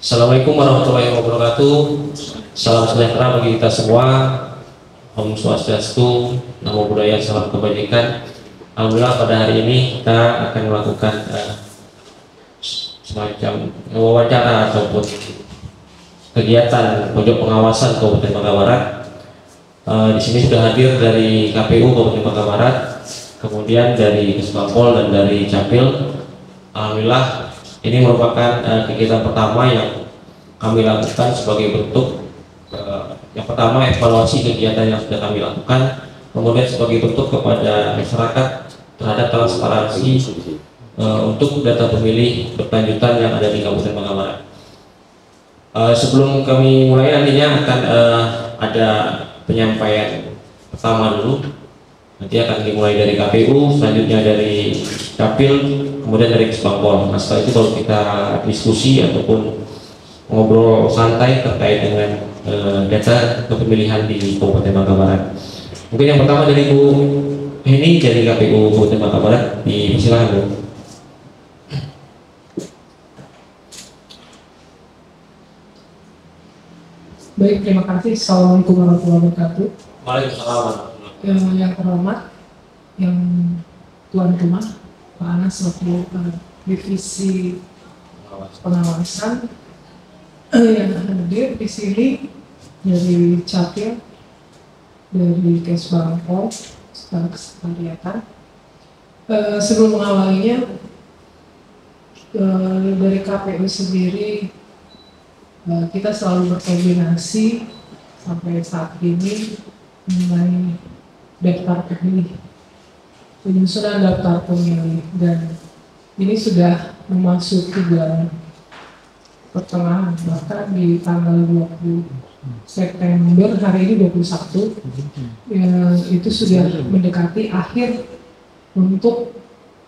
Assalamualaikum warahmatullahi wabarakatuh. Salam sejahtera bagi kita semua. Om Swastiastu, Namo Buddhaya, salam kebajikan. Alhamdulillah pada hari ini kita akan melakukan semacam wawancara ataupun kegiatan pojok pengawasan Kabupaten Bangka Barat. Di sini sudah hadir dari KPU Kabupaten Bangka Barat, kemudian dari Kesbangpol dan dari Capil. Alhamdulillah ini merupakan kegiatan pertama yang kami lakukan sebagai bentuk yang pertama evaluasi kegiatan yang sudah kami lakukan, kemudian sebagai bentuk kepada masyarakat terhadap transparansi untuk data pemilih berkelanjutan yang ada di Kabupaten Bangka Barat. Sebelum kami mulai nantinya akan ada penyampaian pertama dulu. Nanti akan dimulai dari KPU, selanjutnya dari Capil, kemudian dari Kesbangpol. Nah, setelah itu baru kita diskusi ataupun ngobrol santai terkait dengan data kepemilihan di Kabupaten Bangka Barat. Mungkin yang pertama dari Bu Heni dari KPU Kabupaten Bangka Barat, dipersilakan Bu. Baik, terima kasih. Assalamualaikum warahmatullahi wabarakatuh. Waalaikumsalam. Yang terhormat, yang tuan rumah, Pak Anas selaku divisi pengawasan yang hadir di sini dari Capil, dari Kesbangpol, sekalian. Sebelum mengawalinya, dari KPU sendiri kita selalu berkoordinasi sampai saat ini mengenai daftar pemilih, penyusunan daftar pemilih, dan ini sudah memasuki bulan pertengahan, bahkan di tanggal 20 September hari ini 21 itu sudah mendekati akhir untuk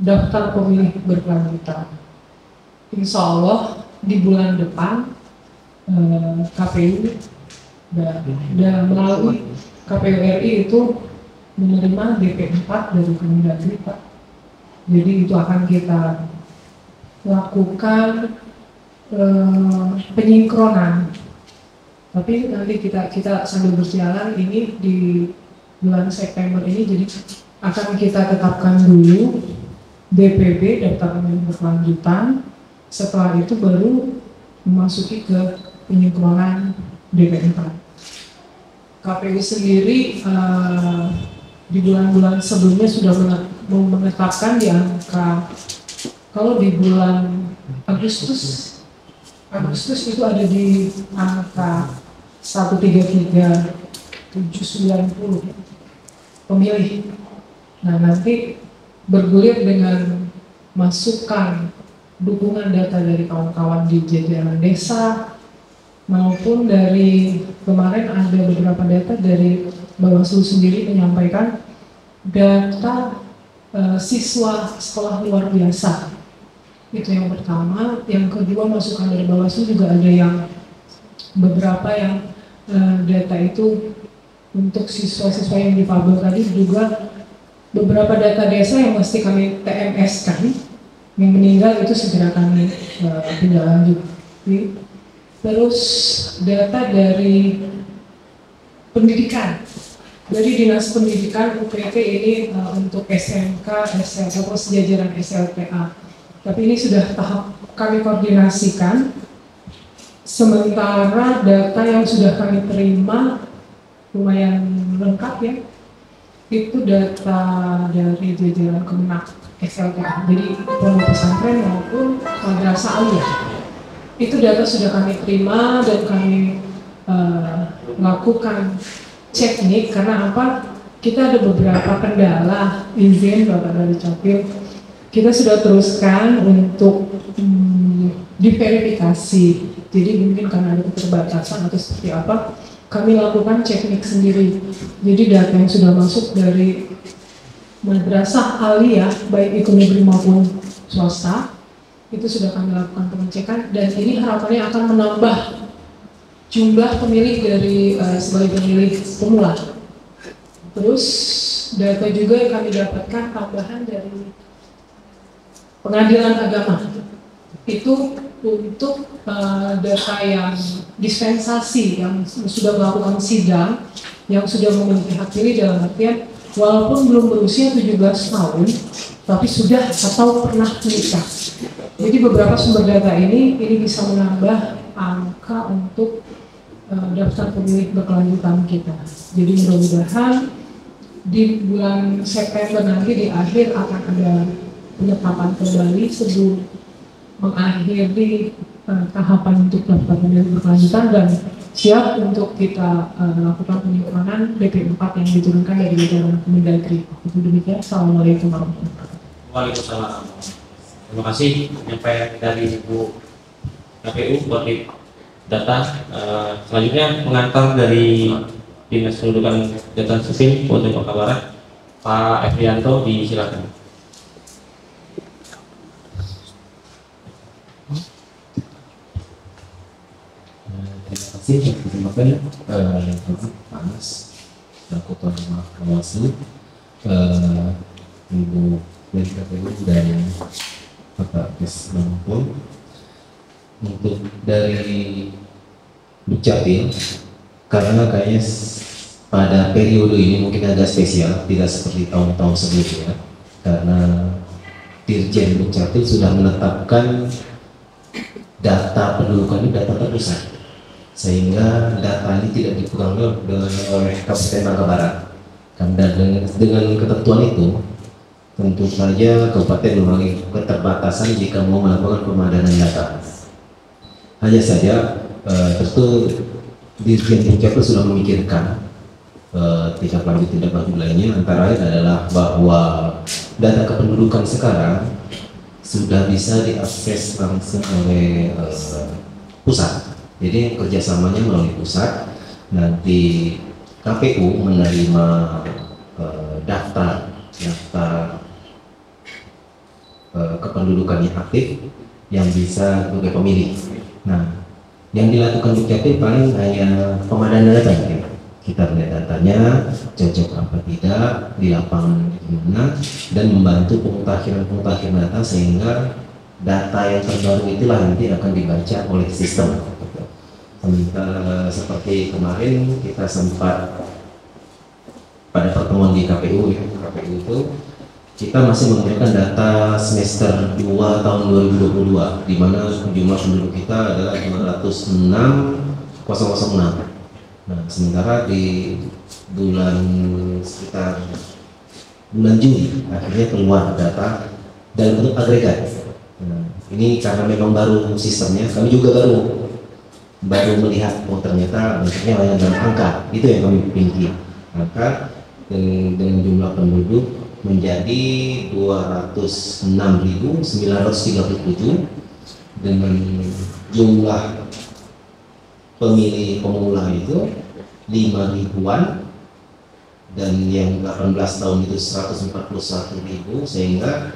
daftar pemilih berkelanjutan. Insya Allah di bulan depan KPU dan melalui KPU RI itu menerima DP 4 dari Kemendagri, Pak. Jadi itu akan kita lakukan penyingkronan. Tapi nanti kita sambil berjalan ini di bulan September ini, jadi akan kita tetapkan dulu DPB, daftar pemilih berkelanjutan. Setelah itu baru memasuki ke penyingkronan DP 4. KPU sendiri di bulan-bulan sebelumnya sudah menetapkan di angka, kalau di bulan Agustus itu ada di angka 133.790 pemilih. Nah, nanti bergulir dengan masukan dukungan data dari kawan-kawan di jajaran desa maupun dari kemarin ada beberapa data dari Bawaslu sendiri menyampaikan data siswa sekolah luar biasa. Itu yang pertama. Yang kedua, masukan dari Bawaslu juga ada yang beberapa yang data itu untuk siswa-siswa yang difabel tadi, juga beberapa data desa yang mesti kami TMS kan, yang meninggal itu segera kami tindak lanjuti. Terus data dari pendidikan, dari Dinas Pendidikan UPT ini untuk SMK, SLK, atau sejajaran SLTA. Tapi ini sudah tahap kami koordinasikan. Sementara data yang sudah kami terima lumayan lengkap ya, itu data dari jajaran Kemenak SLTA, jadi pondok pesantren maupun madrasah aliyah. Itu data sudah kami terima dan kami lakukan cek nih, karena apa? Kita ada beberapa kendala izin Bapak dari Capil. Kita sudah teruskan untuk diverifikasi. Jadi mungkin karena ada keterbatasan atau seperti apa, kami lakukan ceknik sendiri. Jadi data yang sudah masuk dari madrasah aliyah, baik itu negeri maupun swasta, itu sudah kami lakukan pengecekan, dan ini harapannya akan menambah jumlah pemilih dari sebagai pemilih pemula. Terus data juga yang kami dapatkan tambahan dari Pengadilan Agama, itu untuk data yang dispensasi yang sudah melakukan sidang, yang sudah memiliki hak pilih dalam artian walaupun belum berusia 17 tahun, tapi sudah atau pernah menikah. Jadi beberapa sumber data ini bisa menambah angka untuk daftar pemilih berkelanjutan kita. Jadi mudah-mudahan di bulan September nanti di akhir akan ada penetapan kembali sebelum mengakhiri tahapan untuk daftar pemilih berkelanjutan dan siap untuk kita lakukan penyimpanan BP4 yang diturunkan dari jajaran Kemendagri. Itu demikian. Assalamualaikum warahmatullahi wabarakatuh. Waalaikumsalam. Terima kasih penyampaian dari Ibu KPU buat data. Selanjutnya pengantar dari Dinas Pendudukan Catatan Sipil Kabupaten Bangka Barat, Pak Efrianto, disilakan. Terima kasih yang kesempatan Panas dan Ketua Bawaslu, Ibu dari KPU dan Bapak Kesbangpol. Untuk dari Dukcapil, karena kayaknya pada periode ini mungkin agak spesial, tidak seperti tahun-tahun sebelumnya, karena Dirjen Dukcapil sudah menetapkan data pendudukan ini data terpusat, sehingga data ini tidak dipegang oleh Kabupaten Bangka Barat. Dan dengan ketentuan itu, tentu saja Kabupaten memiliki keterbatasan jika mau melakukan pemadanan data. Hanya saja tentu Dirjen Dukcapil sudah memikirkan tindak lanjut lainnya, antara lain adalah bahwa data kependudukan sekarang sudah bisa diakses langsung oleh pusat. Jadi kerjasamanya melalui pusat. Nanti KPU menerima daftar kependudukan yang aktif yang bisa sebagai pemilih. Nah, yang dilakukan Dukcapil paling hanya pemadanan data. Kita lihat datanya cocok apa tidak di lapangan gimana, dan membantu pemutahiran data sehingga data yang terbaru itulah nanti akan dibaca oleh sistem. Seperti kemarin kita sempat pada pertemuan di KPU itu kita masih menggunakan data semester 2 tahun 2022, di mana jumlah penduduk kita adalah 206.006. Nah, sementara di sekitar bulan Juli akhirnya keluar data dalam bentuk agregat. Nah, ini karena memang baru sistemnya, kami juga baru melihat ternyata bentuknya hanya dalam angka. Itu yang kami miliki, angka dengan jumlah penduduk menjadi 206.937 dengan jumlah pemilih pemula itu 5 ribuan, dan yang 18 tahun itu 141.000, sehingga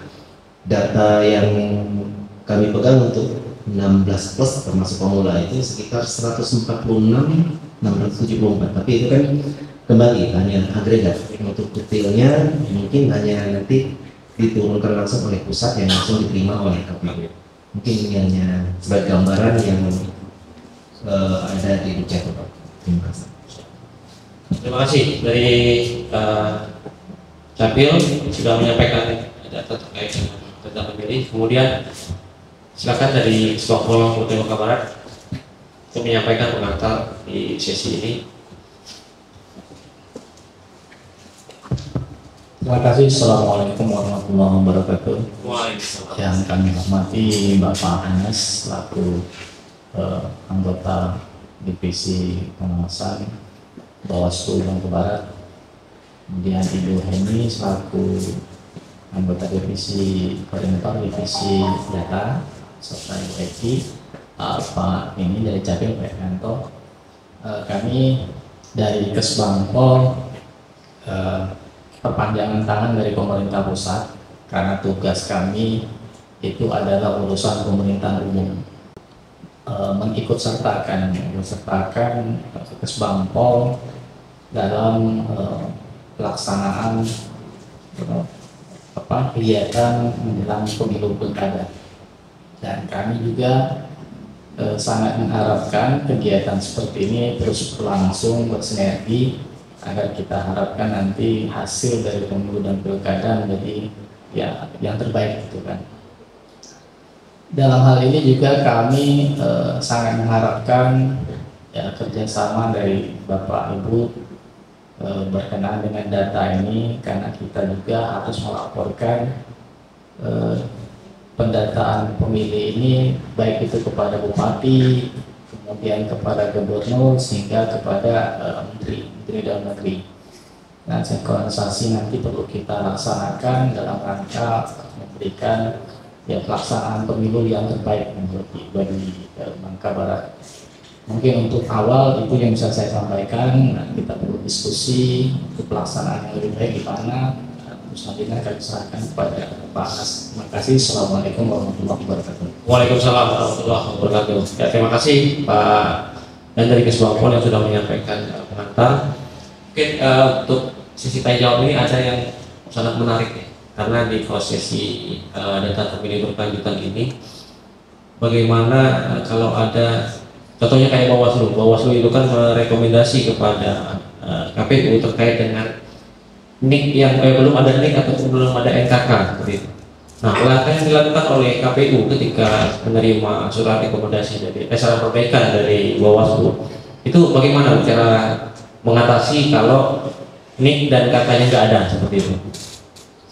data yang kami pegang untuk 16 plus termasuk pemula itu sekitar 146.674. Tapi itu kan kembali hanya agregat. Untuk detailnya mungkin hanya nanti diturunkan langsung oleh pusat yang langsung diterima oleh KPU. Mungkin ini hanya sebagai gambaran yang ada di Dukcapil. Terima kasih. Terima kasih dari Capil sudah menyampaikan data terkait dengan data pemilih. Kemudian silakan dari Ketua Kabupaten Bangka Barat untuk menyampaikan pengantar di sesi ini. Terima kasih. Assalamualaikum warahmatullahi wabarakatuh. Waalaikumsalam. Yang kami hormati Bapak Anas selaku anggota Divisi Pengawasan Bawaslu Bangka Barat, kemudian Ibu Heni selaku anggota Divisi Koordinator Divisi Data, serta Ibu Eki, Pak ini dari Capil Pak Efrianto. Kami dari Kesbangpol perpanjangan tangan dari pemerintah pusat, karena tugas kami itu adalah urusan pemerintahan umum, mengikut sertakan Kesbangpol dalam pelaksanaan kegiatan menjelang pemilu pilkada. Dan kami juga sangat mengharapkan kegiatan seperti ini terus berlangsung, bersinergi, agar kita harapkan nanti hasil dari pemilu dan pilkada menjadi ya yang terbaik gitu kan. Dalam hal ini juga kami sangat mengharapkan ya kerjasama dari Bapak Ibu berkenaan dengan data ini, karena kita juga harus melaporkan pendataan pemilih ini baik itu kepada bupati, kemudian kepada gubernur, sehingga kepada menteri dalam negeri. Nah, sinkronisasi nanti perlu kita laksanakan dalam rangka memberikan ya pelaksanaan pemilu yang terbaik bagi Bangka Barat. Mungkin untuk awal itu yang bisa saya sampaikan. Nah, kita perlu diskusi untuk pelaksanaan yang lebih baik di mana. Selanjutnya kami serahkan kepada Pak Anas. Terima kasih. Assalamualaikum warahmatullahi wabarakatuh. Waalaikumsalam warahmatullahi wabarakatuh. Ya, terima kasih Pak dan dari Kesbangpol yang sudah menyampaikan pengantar. Mungkin untuk sisi tanya jawab ini ada yang sangat menarik ya, karena di prosesi data pemilih berkelanjutan ini, bagaimana kalau ada contohnya kayak Bawaslu itu kan merekomendasi kepada KPU terkait dengan NIK yang belum ada NIK ataupun belum ada NKK seperti itu. Nah, langkah yang dilakukan oleh KPU ketika menerima surat rekomendasi dari saran perbaikan dari Bawaslu itu bagaimana cara mengatasi kalau NIK dan KK-nya nggak ada seperti itu?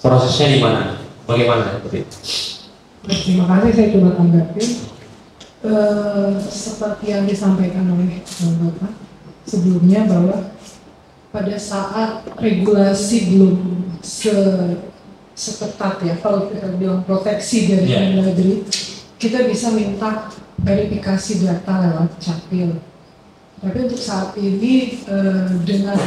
Prosesnya di mana? Bagaimana seperti itu? Terima kasih, saya coba tanggapi. Seperti yang disampaikan oleh Bapak sebelumnya, bahwa pada saat regulasi belum seketat ya, kalau kita bilang proteksi dari negeri, kita bisa minta verifikasi data lewat Capil. Tapi untuk saat ini dengan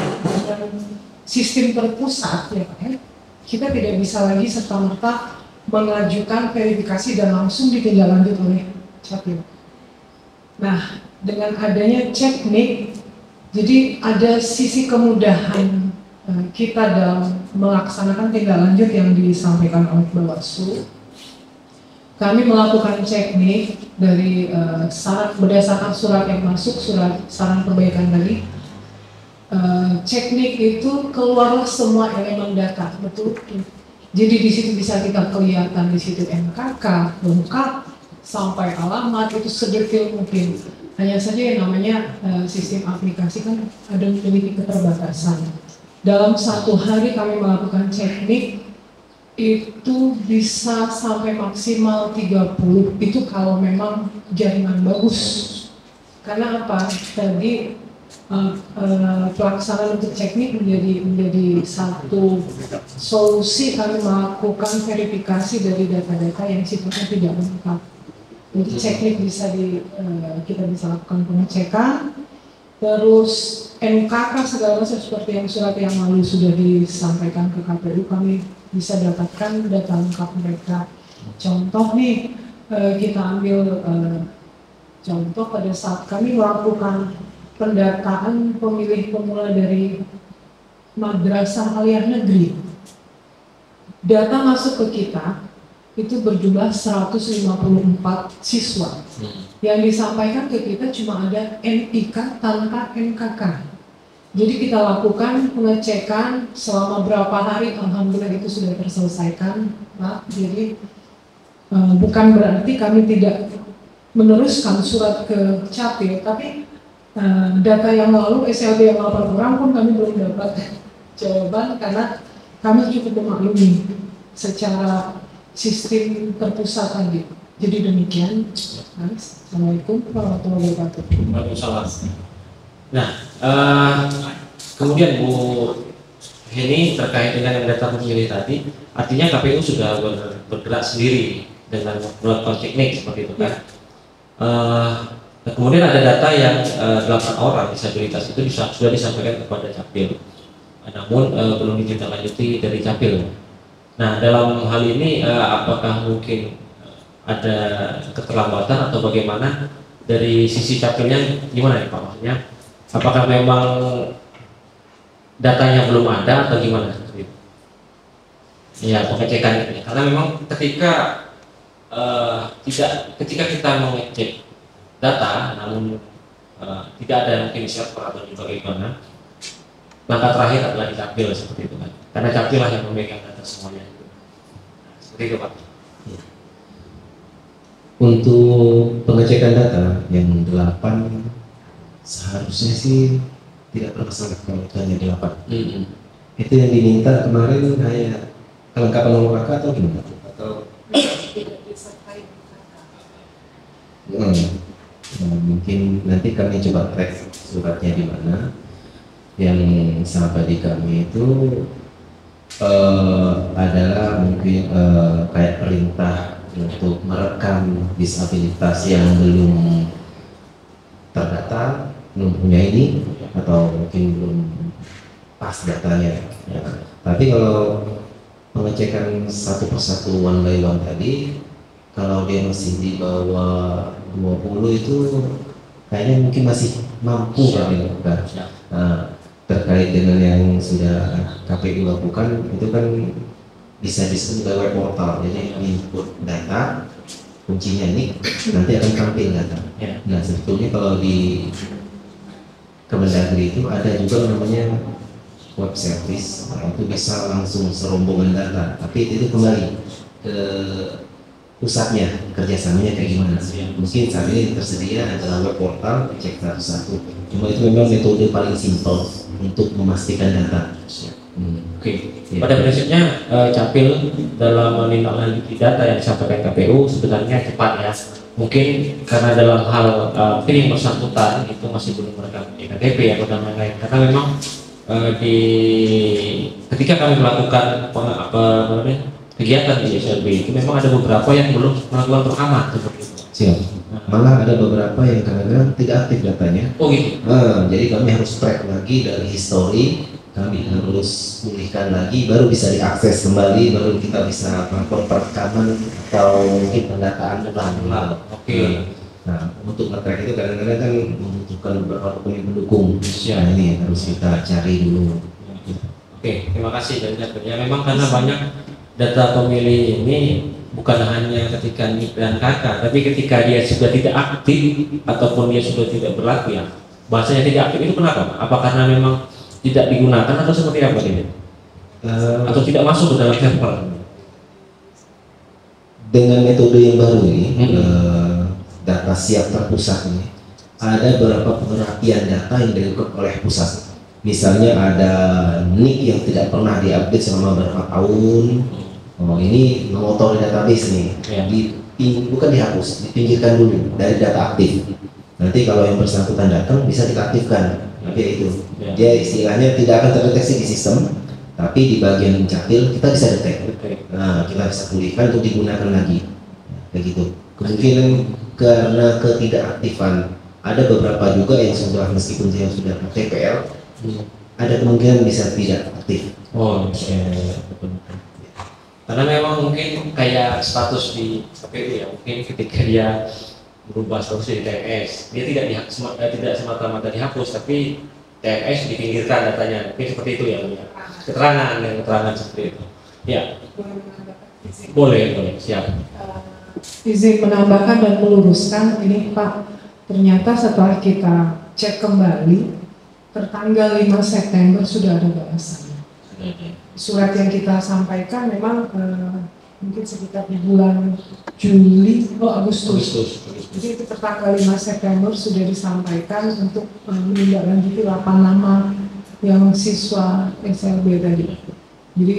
sistem terpusat ya Pak, kita tidak bisa lagi serta-merta mengajukan verifikasi dan langsung ditindaklanjut oleh Capil. Nah, dengan adanya cek NIK, jadi ada sisi kemudahan kita dalam melaksanakan tindak lanjut yang disampaikan oleh Bawaslu. Kami melakukan cek NIK dari berdasarkan surat yang masuk, surat saran perbaikan tadi. Cek NIK itu keluarlah semua elemen data, betul. Jadi di situ bisa kita kelihatan di situ NKK, lengkap, sampai alamat itu sedetail mungkin. Hanya saja yang namanya sistem aplikasi kan ada memiliki keterbatasan. Dalam satu hari kami melakukan cek NIK itu bisa sampai maksimal 30, itu kalau memang jaringan bagus. Karena apa? Tadi pelaksanaan untuk cek NIK menjadi satu solusi kami melakukan verifikasi dari data-data yang sifatnya tidak lengkap. Jadi cek NIK kita bisa lakukan pengecekan, terus NKK segala macam seperti yang surat yang lalu sudah disampaikan ke KPU, kami bisa dapatkan data lengkap mereka. Contoh nih, kita ambil contoh pada saat kami melakukan pendataan pemilih pemula dari madrasah aliyah negeri, data masuk ke kita itu berjumlah 154 siswa. Yang disampaikan ke kita cuma ada NIK tanpa NKK. Jadi kita lakukan pengecekan selama berapa hari, alhamdulillah itu sudah terselesaikan, Pak. Jadi bukan berarti kami tidak meneruskan surat ke Capil, tapi data yang lalu, SLB yang 8 orang pun kami belum dapat jawaban karena kami cukup memaklumi secara sistem terpusat tadi. Jadi demikian. Assalamualaikum warahmatullahi wabarakatuh. Waalaikumsalam. Nah, kemudian Bu Heni terkait dengan yang data pemilih tadi, artinya KPU sudah bergerak sendiri dengan melakukan teknik seperti itu kan? Kemudian ada data yang 8 orang disabilitas itu sudah disampaikan kepada Capil, namun belum ditindaklanjuti dari Capil. Nah, dalam hal ini apakah mungkin ada keterlambatan atau bagaimana dari sisi Capilnya, gimana ya Pak? Maksudnya apakah memang datanya belum ada atau gimana? Ya, pengecekan ini. Karena memang ketika kita mengecek data, namun tidak ada yang mungkin di server atau di bagaimana, langkah terakhir adalah di Capil seperti itu kan, karena Capil lah yang memegang data semuanya. Seperti itu Pak. Untuk pengecekan data yang 8 seharusnya sih tidak bermasalah kalau hanya 8. Itu yang diminta kemarin hanya kelengkapan nomor kakak atau gimana? Atau tidak disertai kata. Mungkin nanti kami coba track suratnya di mana. Yang sampai di kami itu adalah mungkin kayak perintah untuk merekam disabilitas yang belum terdata, belum punya ini, atau mungkin belum pas datanya. Ya. Tapi kalau pengecekan satu persatu one by one tadi, kalau dia masih di bawah 20 itu kayaknya mungkin masih mampu kami lakukan. Nah, terkait dengan yang sudah KPU lakukan itu kan bisa disebut sebagai web portal, jadi input data, kuncinya ini nanti akan tampil data. Nah sebetulnya kalau di Kemendagri itu ada juga namanya web service, nah, itu bisa langsung serombongan data, tapi itu kembali ke pusatnya, kerjasamanya kayak gimana. Mungkin saat ini tersedia adalah web portal, cek satu-satu, cuma itu memang metode paling simpel untuk memastikan data. Oke. Pada prinsipnya Capil dalam menindaklanjuti data yang disampaikan KPU sebenarnya cepat ya. Mungkin karena dalam hal mungkin yang bersangkutan itu masih belum merekam KTP atau dan lain-lain. Karena memang ketika kami melakukan kegiatan di SLB itu memang ada beberapa yang belum melakukan rekaman seperti itu. Siap. Malah ada beberapa yang kadang-kadang tidak aktif datanya. Oh gitu. Jadi kami harus track lagi dari histori, kami harus pulihkan lagi, baru bisa diakses kembali, baru kita bisa melakukan perekaman atau mungkin pendataan ulang. Oke. Nah, untuk nge-track itu kadang-kadang kan membutuhkan beberapa dokumen pendukung. Siap. Nah, ini harus kita cari dulu. Oke, terima kasih. Ya memang karena banyak data pemilih ini bukan hanya ketika NIK dan KK, tapi ketika dia sudah tidak aktif ataupun dia sudah tidak berlaku ya. Bahasanya tidak aktif itu kenapa? Apa karena memang tidak digunakan atau seperti apa ini? Atau tidak masuk ke dalam server? Dengan metode yang baru ini, data siap terpusat ini, ada beberapa pengerapian data yang dilakukan oleh pusat. Misalnya ada NIK yang tidak pernah diupdate selama beberapa tahun. Oh, ini mengotori database nih, bukan dihapus, dipinggirkan dulu dari data aktif. Nanti kalau yang bersangkutan datang bisa diaktifkan. Tapi itu, dia istilahnya tidak akan terdeteksi di sistem, tapi di bagian Capil kita bisa detek. Nah, kita bisa pulihkan untuk digunakan lagi. Kayak gitu. Kemungkinan karena ketidakaktifan, ada beberapa juga yang sudah meskipun dia sudah TPL, ada kemungkinan bisa tidak aktif. Oh, betul. Karena memang mungkin kayak status di KPU ya, mungkin ketika dia berubah status di TNS, dia tidak semata-mata dihapus, tapi TNS dipinggirkan datanya, mungkin seperti itu ya, keterangan seperti itu. Ya, boleh, siap. Izin menambahkan dan meluruskan ini Pak, ternyata setelah kita cek kembali, tertanggal 5 September sudah ada balasannya. Surat yang kita sampaikan memang mungkin sekitar di bulan Agustus. Jadi itu tertanggal 5 September sudah disampaikan untuk menindaklanjuti 8 nama yang siswa SLB tadi. Jadi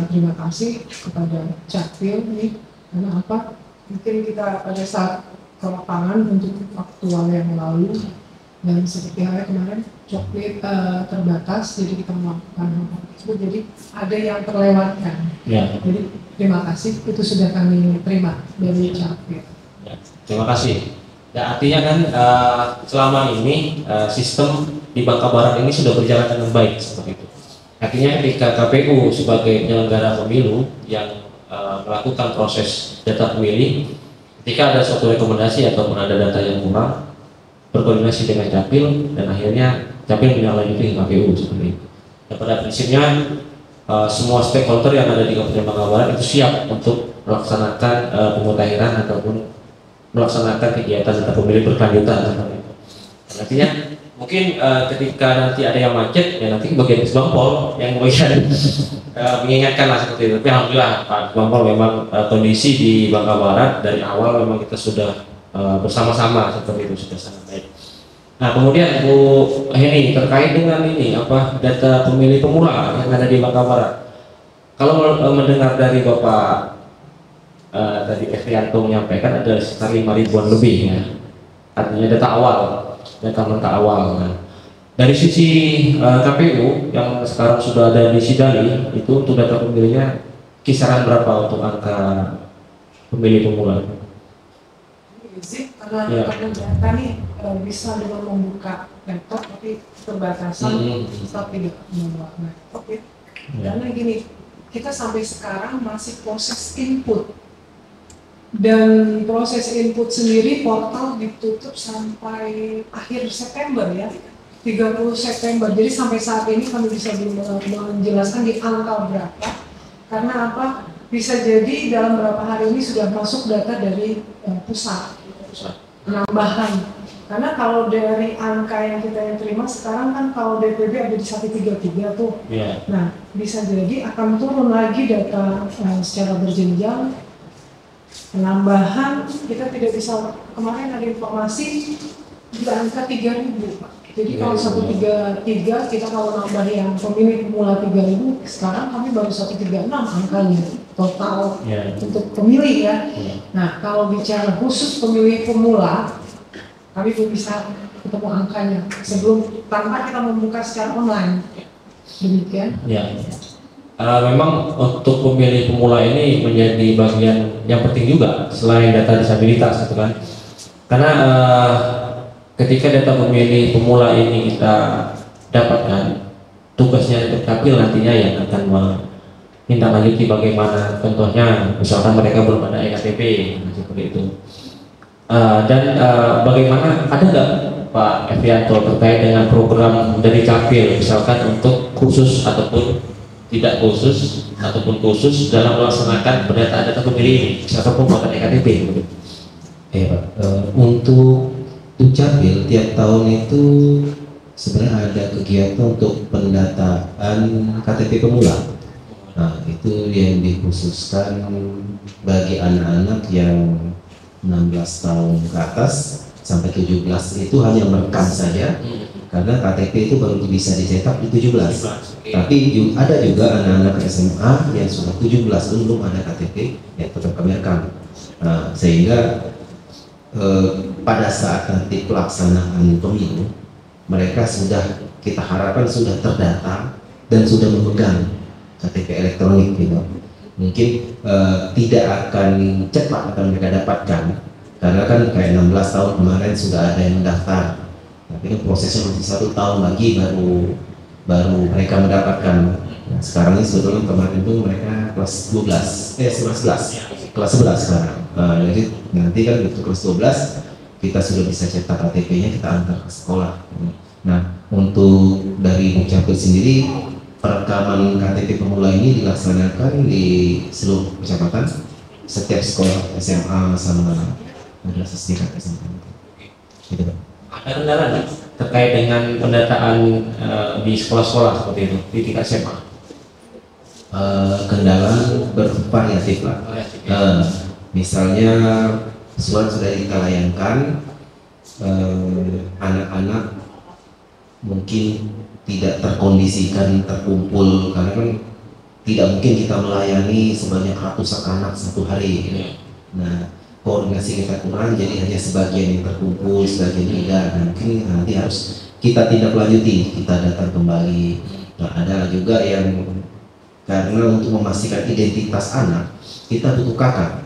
terima kasih kepada Capil nih, karena apa? Mungkin kita pada saat ke lapangan untuk faktual yang lalu dan seperti halnya kemarin Coklit terbatas, jadi kita melakukan hal tersebut, jadi ada yang terlewatkan. Ya. Jadi terima kasih, itu sudah kami terima dari Capil. Ya, terima kasih. Ya, artinya kan selama ini sistem di Bangka Barat ini sudah berjalan dengan baik seperti itu. Artinya ketika KPU sebagai penyelenggara pemilu yang melakukan proses data pemilih, ketika ada suatu rekomendasi ataupun ada data yang kurang, berkoordinasi dengan Capil dan akhirnya Capil menindaklanjuti KPU seperti itu. Dan pada prinsipnya semua stakeholder yang ada di Kabupaten Bangka Barat itu siap untuk melaksanakan pemutahiran ataupun melaksanakan kegiatan data pemilih berkelanjutan seperti itu. Artinya mungkin ketika nanti ada yang macet, ya nanti bagian Kesbangpol yang bagian mengingatkan lah seperti itu. Tapi alhamdulillah Pak Kesbangpol memang kondisi di Bangka Barat dari awal memang kita sudah bersama-sama seperti itu, sudah sangat baik. Nah kemudian Bu Heni, terkait dengan ini apa data pemilih pemula yang ada di Bangka Barat, kalau mendengar dari Bapak tadi Efrianto menyampaikan ada sekitar 5.000-an lebih ya, artinya data awal, data mentah awal. Nah, dari sisi KPU yang sekarang sudah ada di Sidali, itu untuk data pemilihnya kisaran berapa untuk angka pemilih pemula? Karena data nih bisa dengan membuka laptop tapi terbatasan tetap tidak membuka laptop ya. Karena gini, kita sampai sekarang masih proses input, dan proses input sendiri portal ditutup sampai akhir September ya, 30 September. Jadi sampai saat ini kami bisa belum menjelaskan di angka berapa, karena apa, bisa jadi dalam beberapa hari ini sudah masuk data dari pusat penambahan. Karena kalau dari angka yang kita terima sekarang kan kalau DPB ada di 133 tuh, nah bisa jadi akan turun lagi data secara berjenjang. Penambahan kita tidak bisa, kemarin ada informasi di angka 3.000 Pak. Jadi kalau 133 kita kalau nambah yang pemilih pemula 3.000, sekarang kami baru 136 angkanya total untuk pemilih ya. Nah kalau bicara khusus pemilih pemula, kami belum bisa ketemu angkanya sebelum tanpa kita membuka secara online. Demikian. Ya. Memang untuk pemilih pemula ini menjadi bagian yang penting juga selain data disabilitas, gitu kan? Karena ketika data pemilih pemula ini kita dapatkan, tugasnya Dukcapil nantinya yang akan menindaklanjuti bagaimana, contohnya misalkan mereka belum ada ektp seperti itu. Dan bagaimana, ada nggak Pak Efrianto terkait dengan program dari Capil misalkan untuk khusus ataupun tidak khusus ataupun khusus dalam melaksanakan pendataan data pemilih ini, misalkan pembuatan ektp? Ya Pak, untuk Dukcapil tiap tahun itu sebenarnya ada kegiatan untuk pendataan KTP pemula. Nah itu yang dikhususkan bagi anak-anak yang 16 tahun ke atas sampai 17 itu hanya merekam saja, karena KTP itu baru bisa dicetak di 17. Tapi ada juga anak-anak SMA yang sudah 17 belum ada KTP, ya tetap kami rekam. Nah, sehingga pada saat nanti pelaksanaan pemilu, mereka sudah, kita harapkan sudah terdata dan sudah memegang KTP elektronik gitu. Mungkin tidak akan cepat akan mereka dapatkan, karena kan kayak 16 tahun kemarin sudah ada yang mendaftar, tapi kan prosesnya masih 1 tahun lagi baru mereka mendapatkan. Nah, sekarang ini sebetulnya kemarin itu mereka kelas 11 kelas 11 sekarang. Jadi nanti kan untuk kelas 12 kita sudah bisa cetak KTP-nya, kita antar ke sekolah. Nah untuk dari Dukcapil sendiri, perekaman KTP pemula ini dilaksanakan di seluruh kecamatan, setiap sekolah SMA sama madrasah setingkat SMA. Gitu, Pak. Ada kendala terkait dengan pendataan di sekolah-sekolah seperti itu di tingkat SMA? Kendala bervariatif lah. Misalnya surat sudah kita layangkan, anak-anak mungkin tidak terkondisikan terkumpul, karena kan tidak mungkin kita melayani sebanyak ratusan anak satu hari. Nah koordinasi kita kurang, jadi hanya sebagian yang terkumpul, sebagian tidak. Nah, mungkin nanti harus kita tindak lanjuti, kita datang kembali. Nah, ada juga yang karena untuk memastikan identitas anak kita butuh kakak.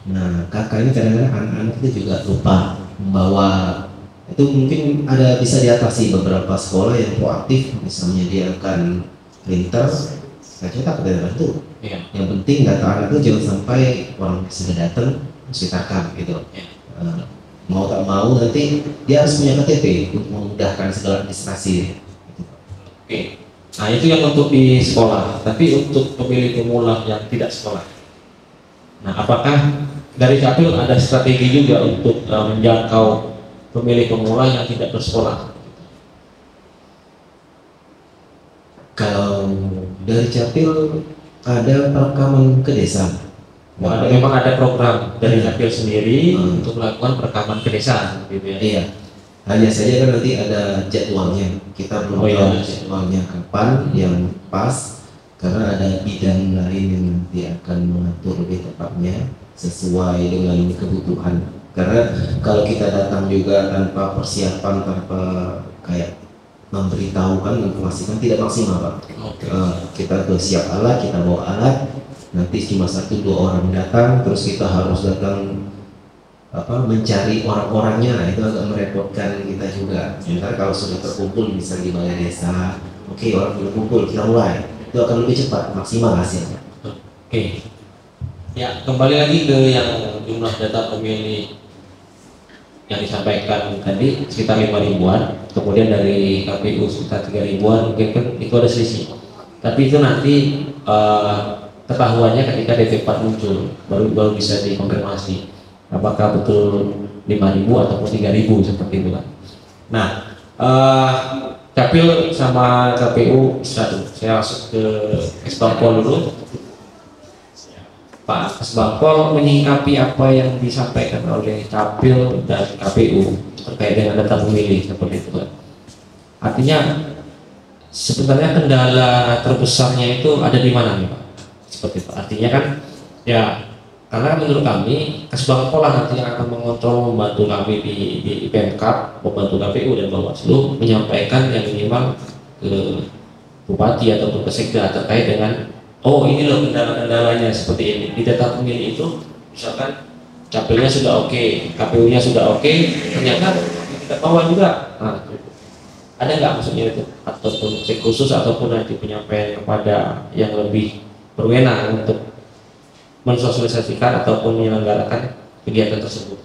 Nah kakak ini kadang-kadang anak-anak kita juga lupa membawa. Itu mungkin ada bisa diatasi beberapa sekolah yang proaktif, bisa menyediakan printer, saya cetak dari itu. Yang penting data anak itu jangan sampai orang sudah datang sekitarkan gitu. Mau tak mau nanti dia harus punya KTP untuk memudahkan segala administrasi. Oke. Nah itu yang untuk di sekolah, tapi untuk pemilih pemula yang tidak sekolah. Nah apakah dari Capil ada strategi juga untuk menjangkau pemilih pemula yang tidak bersekolah. Kalau dari Capil ada perekaman ke desa. Memang ada program dari Capil sendiri untuk melakukan perekaman ke desa, gitu ya. Iya. Hanya saja kan nanti ada jadwalnya. Kita belum tahu jadwalnya kapan yang pas, karena ada bidang lain yang nanti akan mengatur lebih tepatnya sesuai dengan kebutuhan. Karena kalau kita datang juga tanpa persiapan, tanpa kayak memberitahukan, menginformasikan, tidak maksimal, Pak. Kita tuh siap alat, kita bawa alat, nanti cuma 1-2 orang datang, terus kita harus datang mencari orang-orangnya, itu agak merepotkan kita juga. Sementara kalau sudah terkumpul bisa di balai desa, oke, orang sudah kumpul, kita mulai, itu akan lebih cepat, maksimal hasilnya. Oke. Ya, kembali lagi ke yang jumlah data pemilih yang disampaikan tadi sekitar 5 ribuan, kemudian dari KPU sekitar 3 ribuan, mungkin kan itu ada selisih. Tapi itu nanti ketahuannya ketika DP4 muncul, baru bisa dikonfirmasi apakah betul 5.000 ataupun 3.000 seperti itu kan. Nah, Capil sama KPU satu. Saya masuk ke Kesbangpol dulu. Pak Kesbangpol menyingkapi apa yang disampaikan oleh Capil dan KPU terkait dengan data pemilih seperti itu kan. Artinya sebenarnya kendala terbesarnya itu ada di mana nih Pak? Seperti itu. Artinya kan ya, karena menurut kami Kesbangpol lah nanti yang akan mengontrol, membantu kami di Pemkab, membantu KPU dan Bawaslu menyampaikan yang minimal ke Bupati ataupun ke Sekda terkait dengan ini loh kendala-kendalanya seperti ini di data pemilih itu. Misalkan Capilnya sudah oke, KPU-nya sudah oke, ternyata tidak bawah juga. Nah, ada nggak maksudnya itu, ataupun cek khusus ataupun nanti penyampaian kepada yang lebih berwenang untuk mensosialisasikan ataupun menyelenggarakan kegiatan tersebut?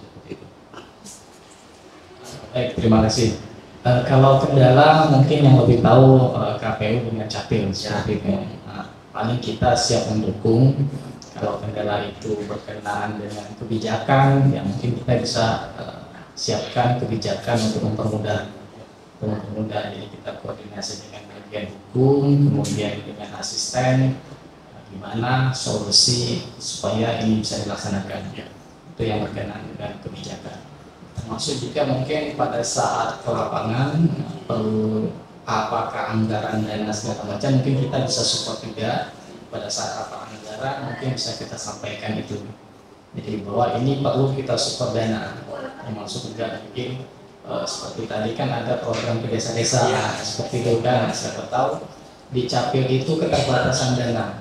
Baik, terima kasih. Kalau kendala mungkin yang lebih tahu KPU dengan Capil seperti itu. Paling kita siap mendukung. Kalau kendala itu berkenaan dengan kebijakan, ya mungkin kita bisa siapkan kebijakan untuk mempermudah. Jadi kita koordinasi dengan bagian hukum, kemudian dengan asisten, gimana solusi supaya ini bisa dilaksanakan. Itu yang berkenaan dengan kebijakan. Termasuk juga mungkin pada saat ke lapangan perlu apakah anggaran dan segala macam, mungkin kita bisa support juga pada saat apa anggaran, mungkin bisa kita sampaikan itu. Jadi bahwa ini perlu kita support dana, termasuk juga mungkin seperti tadi kan ada program ke desa-desa, seperti itu kan. Siapa tahu di Capil itu keterbatasan dana.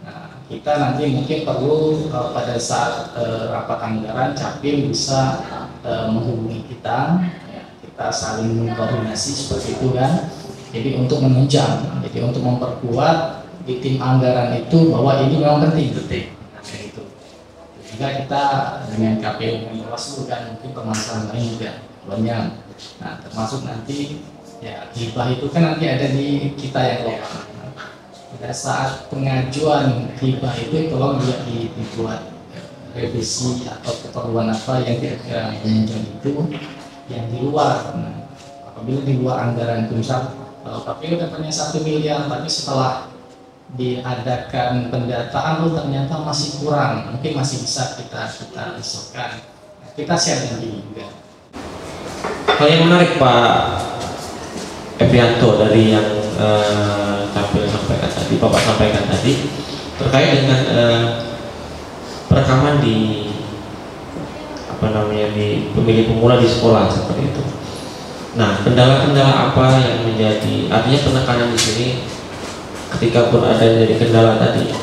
Nah, kita nanti mungkin perlu pada saat rapat anggaran Capil bisa menghubungi kita, kita saling mengkoordinasi seperti itu kan. Jadi untuk menunjang, jadi untuk memperkuat di tim anggaran itu bahwa ini memang penting. Nah, itu. Juga kita dengan KPU dengan Bawaslu kan mungkin permasalahan lain juga banyak. Nah, termasuk nanti ya hibah itu kan nanti ada di kita yang lokal. Pada saat pengajuan hibah itu tolong juga dibuat revisi atau keperluan apa yang kira-kira muncul itu yang di luar. Nah, apabila di luar anggaran itu misal KPU katanya 1 miliar, tapi setelah diadakan pendataan ternyata masih kurang, mungkin masih bisa kita usulkan. Kita share dengan ini juga. Hal yang menarik Pak Eprianto dari yang Capil sampaikan tadi, Bapak sampaikan tadi terkait dengan perekaman di di pemilih pemula di sekolah seperti itu. Nah, kendala-kendala apa yang menjadi, artinya penekanan di sini ketika pun ada jadi kendala tadi,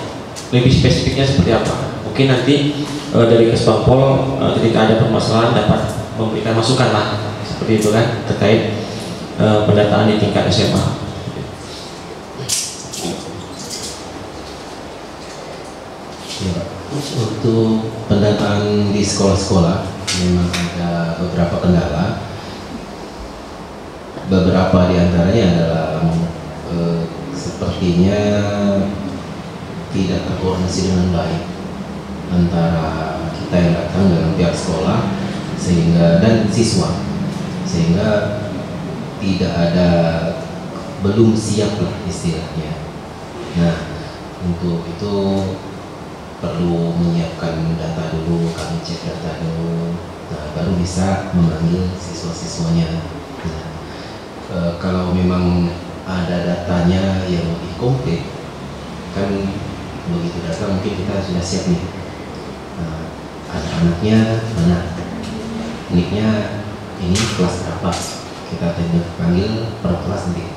lebih spesifiknya seperti apa? Mungkin nanti dari Kesbangpol ketika ada permasalahan dapat memberikan masukan lah, seperti itu kan, terkait pendataan di tingkat SMA. Ya, untuk pendataan di sekolah-sekolah memang ada beberapa kendala. Beberapa diantaranya adalah sepertinya tidak terkoordinasi dengan baik antara kita kita yang datang dengan pihak sekolah dan siswa, sehingga tidak ada belum siap lah istilahnya. Nah, untuk itu perlu menyiapkan data dulu, kami cek data dulu, nah, baru bisa memanggil siswa-siswanya. Nah, kalau memang ada datanya yang lebih komplit, kan begitu datang mungkin kita sudah siap nih. Nah, anak-anaknya mana, niknya ini kelas berapa, kita panggil per kelas nanti,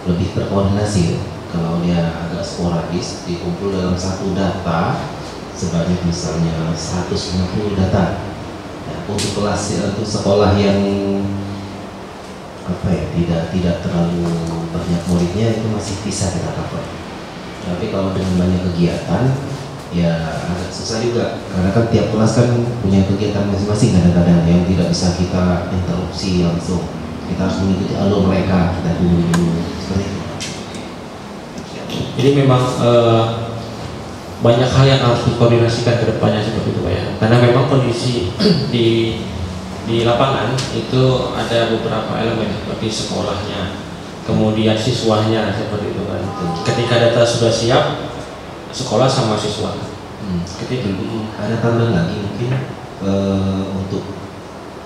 lebih terkoordinasi. Kalau dia agak sporadis, dikumpul dalam satu data sebanyak misalnya 150 data. Nah, untuk kelas, untuk sekolah yang tidak terlalu banyak muridnya itu masih bisa kita cover. Tapi kalau dengan banyak kegiatan ya agak susah juga, karena kan tiap kelas kan punya kegiatan masing-masing kadang-kadang yang tidak bisa kita interupsi langsung. Kita harus mengikuti alur mereka, kita dulu seperti itu. Jadi memang banyak hal yang harus dikoordinasikan ke depannya seperti itu Pak ya. Karena memang kondisi di lapangan itu ada beberapa elemen seperti sekolahnya, kemudian siswanya seperti itu kan. Ketika data sudah siap, sekolah sama siswa. Ketika ada tambahan lagi mungkin untuk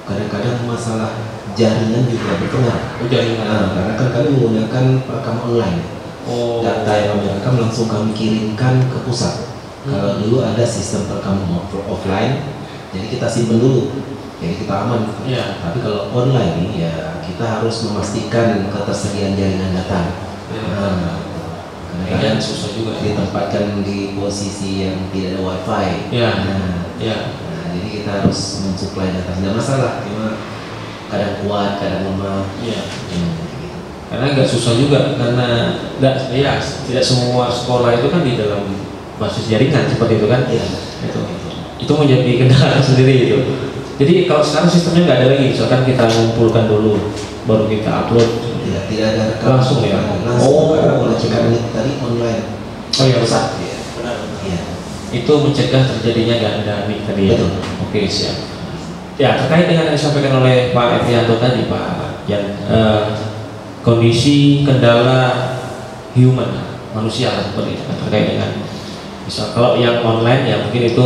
kadang-kadang masalah jaringan juga berpengaruh. Jaringan. Nah, karena kan kami menggunakan perekam online. Data yang kami rekam langsung kami kirimkan ke pusat. Kalau dulu ada sistem perekam offline, jadi kita simpan dulu, jadi kita aman. Ya. Tapi kalau online ya kita harus memastikan ketersediaan jaringan data. Kadang-kadang susah juga ditempatkan di posisi yang tidak ada wifi. Ya. Nah, jadi kita harus mensuplai data. Tidak masalah, cuma kadang kuat, kadang lemah. Gitu. Karena nggak susah juga, karena tidak semua sekolah itu kan di dalam basis jaringan seperti itu kan. Itu menjadi kendala sendiri itu. Jadi kalau sekarang sistemnya nggak ada lagi, misalkan kita ngumpulkan dulu baru kita upload. Tidak ada langsung ya. Karena pengecekan ini tadi online. Besar. Benar. Iya. Itu mencegah terjadinya ganda nik tadi. Betul. Oke, siap. Ya, terkait dengan yang disampaikan oleh Pak Evianto tadi, Pak Yan, kondisi kendala human, manusia seperti itu terkait dengan misal kalau yang online ya mungkin itu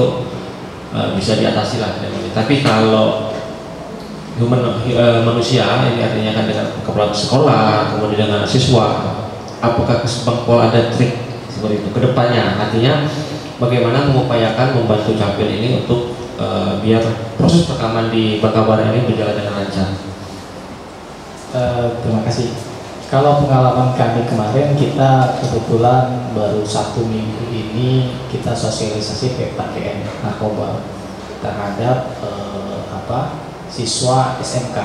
bisa diatasi lah. Tapi kalau manusia ini artinya kan dengan kepala sekolah, kemudian dengan siswa, apakah Kesbangpol ada trik seperti itu ke depannya? Artinya bagaimana mengupayakan membantu Capil ini untuk biar proses rekaman di Bangkabarat ini berjalan dengan lancar. Terima kasih. Kalau pengalaman kami kemarin, kita kebetulan baru 1 minggu ini kita sosialisasi PKN narkoba terhadap siswa SMK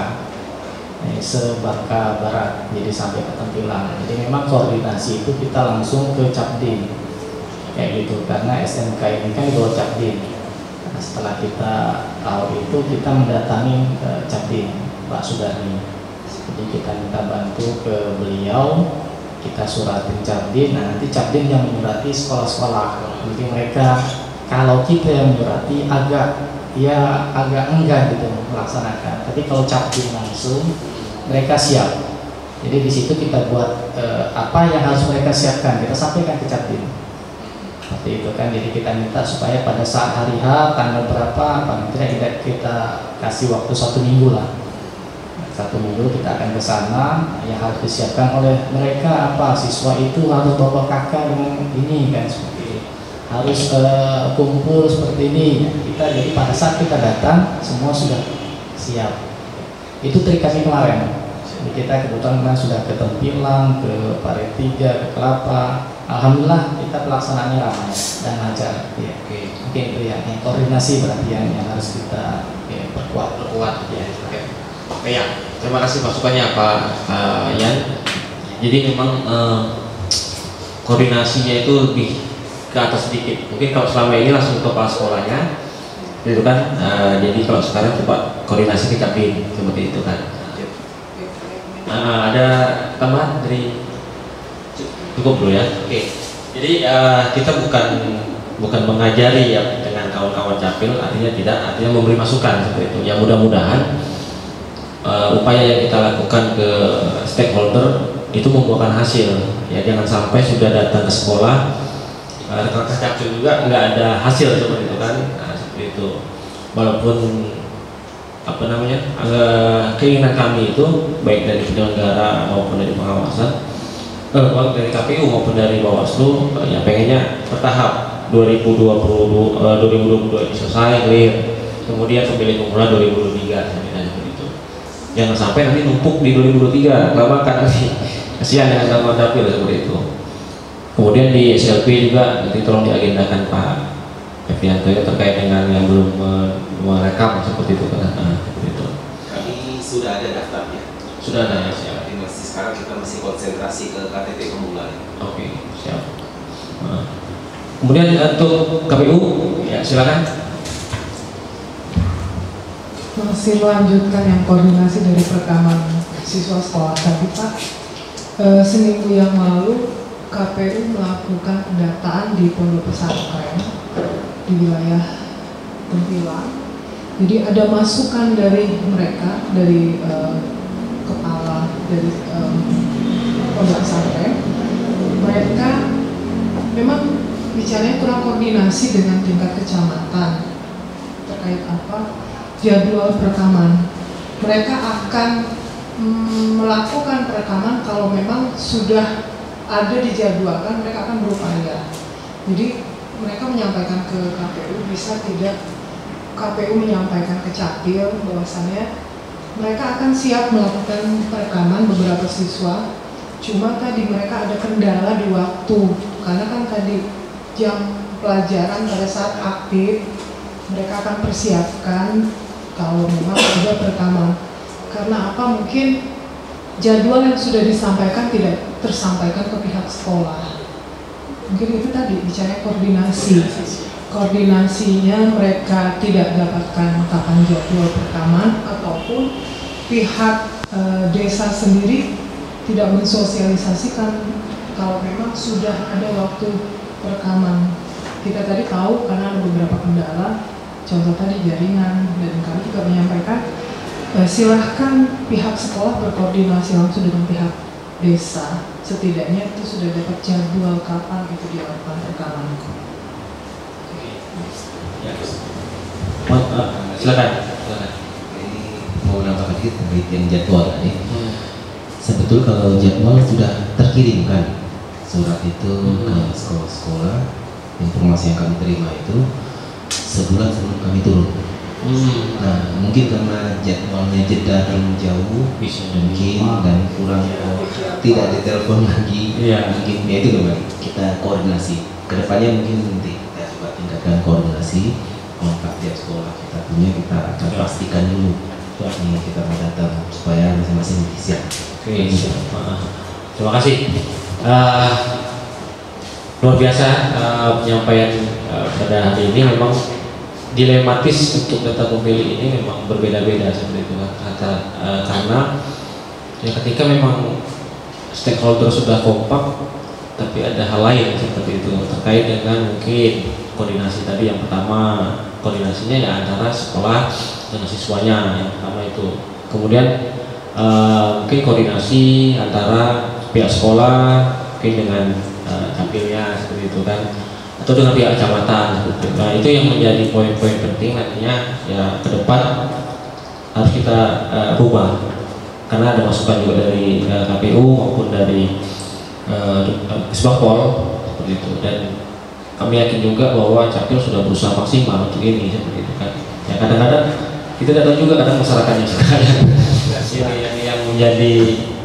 se-Bangka Barat, jadi sampai ketampilan. Jadi memang koordinasi itu kita langsung ke Capdin kayak gitu, karena SMK ini kan di bawah Capdin. Nah, setelah kita tahu itu kita mendatangi Capdin Pak Sudarni. Jadi kita minta bantu ke beliau, kita suratin Capdin. Nah, nanti Capdin yang menyurati sekolah-sekolah. Jadi mereka, kalau kita yang menyurati agak enggan gitu melaksanakan. Tapi kalau Capdin langsung, mereka siap. Jadi di situ kita buat apa yang harus mereka siapkan, kita sampaikan ke Capdin. Seperti itu kan. Jadi kita minta supaya pada saat hari H tanggal berapa, paling tidak kita kasih waktu 1 minggu lah. 1 minggu kita akan ke sana. Yang harus disiapkan oleh mereka apa, siswa itu harus bawa kakak dengan ini kan, seperti harus kumpul seperti ini. Kita jadi pada saat kita datang semua sudah siap. Itu trik kami kemarin. Jadi kita kebetulan kemarin sudah ke Tempilang, ke Paret 3, ke Kelapa. Alhamdulillah kita pelaksanaannya ramai dan lancar. Ya. Oke, itu ya. Koordinasi berarti yang harus kita perkuat ya. Ya, terima kasih masukannya Pak Yan. Jadi memang koordinasinya itu lebih ke atas sedikit. Mungkin kalau selama ini langsung ke kepala sekolahnya, gitu kan. Jadi kalau sekarang coba koordinasi ke Capdin seperti itu kan. Ada tambahan dari cukup dulu ya. Oke. Jadi kita bukan mengajari ya dengan kawan-kawan capil, artinya memberi masukan seperti itu. Ya mudah-mudahan upaya yang kita lakukan ke stakeholder itu membuahkan hasil. Ya jangan sampai sudah datang ke sekolah rekan-rekan capil juga nggak ada hasil seperti itu kan. Nah, seperti itu. Walaupun keinginan kami itu baik dari penyelenggara maupun dari pengawasan, dari KPU maupun dari Bawaslu, ya pengennya bertahap 2022 ini selesai clear, kemudian pemilih pemula 2023 seperti itu. Jangan sampai nanti numpuk di 2023, lama kan nanti kasihan dengan kawan dapil seperti itu. Kemudian di SLP juga nanti tolong diagendakan Pak Evianto ya, terkait dengan yang belum merekam seperti itu kan. Seperti itu. Kami sudah ada daftarnya. Sudah ada ya, siap. Jadi sekarang kita masih konsentrasi ke KTP pemula. Oke, siap. Kemudian untuk KPU, ya silakan. Masih melanjutkan yang koordinasi dari perekaman siswa sekolah tadi Pak. Seminggu yang lalu KPU melakukan pendataan di pondok pesantren di wilayah Tempilang. Jadi ada masukan dari mereka, dari kepala dari pondok pesantren. Mereka memang bicaranya kurang koordinasi dengan tingkat kecamatan terkait jadwal perekaman. Mereka akan melakukan perekaman kalau memang sudah ada dijadwalkan, mereka akan berupaya. Jadi mereka menyampaikan ke KPU, bisa tidak KPU menyampaikan ke Capil bahwasannya mereka akan siap melakukan perekaman beberapa siswa, cuma tadi mereka ada kendala di waktu, karena kan tadi jam pelajaran pada saat aktif mereka akan persiapkan kalau memang sudah perekaman. Karena apa? Mungkin jadwal yang sudah disampaikan tidak tersampaikan ke pihak sekolah. Mungkin itu tadi bicara koordinasi. Koordinasinya mereka tidak dapatkan kapan jadwal perekaman, ataupun pihak desa sendiri tidak mensosialisasikan kalau memang sudah ada waktu perekaman. Kita tadi tahu karena ada beberapa kendala, contoh tadi jaringan, dan kami juga menyampaikan silahkan pihak sekolah berkoordinasi langsung dengan pihak desa, setidaknya itu sudah dapat jadwal kapan itu dilakukan perekaman. Silakan. Ini mau nambah sedikit terkait yang jadwal tadi. Sebetulnya kalau jadwal sudah terkirimkan surat itu ke sekolah-sekolah, informasi yang kami terima itu sebulan sebelum kami turun. Nah, mungkin karena jadwalnya jeda terlalu jauh, mungkin dan kurang tidak ditelepon lagi, mungkin ya itu memang kita koordinasi. Kedepannya mungkin nanti kita coba tingkatkan koordinasi, kontak tiap sekolah kita punya, kita akan pastikan dulu ini kita mau datang supaya masing-masing siap. Oke, terima kasih. Luar biasa penyampaian pada hari ini. Memang dilematis untuk data pemilih ini memang berbeda-beda seperti itu karena ya ketika memang stakeholder sudah kompak, tapi ada hal lain seperti itu terkait dengan mungkin koordinasi tadi. Yang pertama koordinasinya ya antara sekolah dengan siswanya, yang pertama itu. Kemudian mungkin koordinasi antara pihak sekolah mungkin dengan capilnya seperti itu kan, atau dengan pihak kecamatan. Nah, itu yang menjadi poin-poin penting nantinya ya ke depan harus kita rubah, karena ada masukan juga dari KPU maupun dari Kesbangpol seperti itu. Dan kami yakin juga bahwa Capil sudah berusaha maksimal untuk ini seperti itu kan. Ya kadang-kadang kita datang juga, kadang masyarakatnya juga yang menjadi,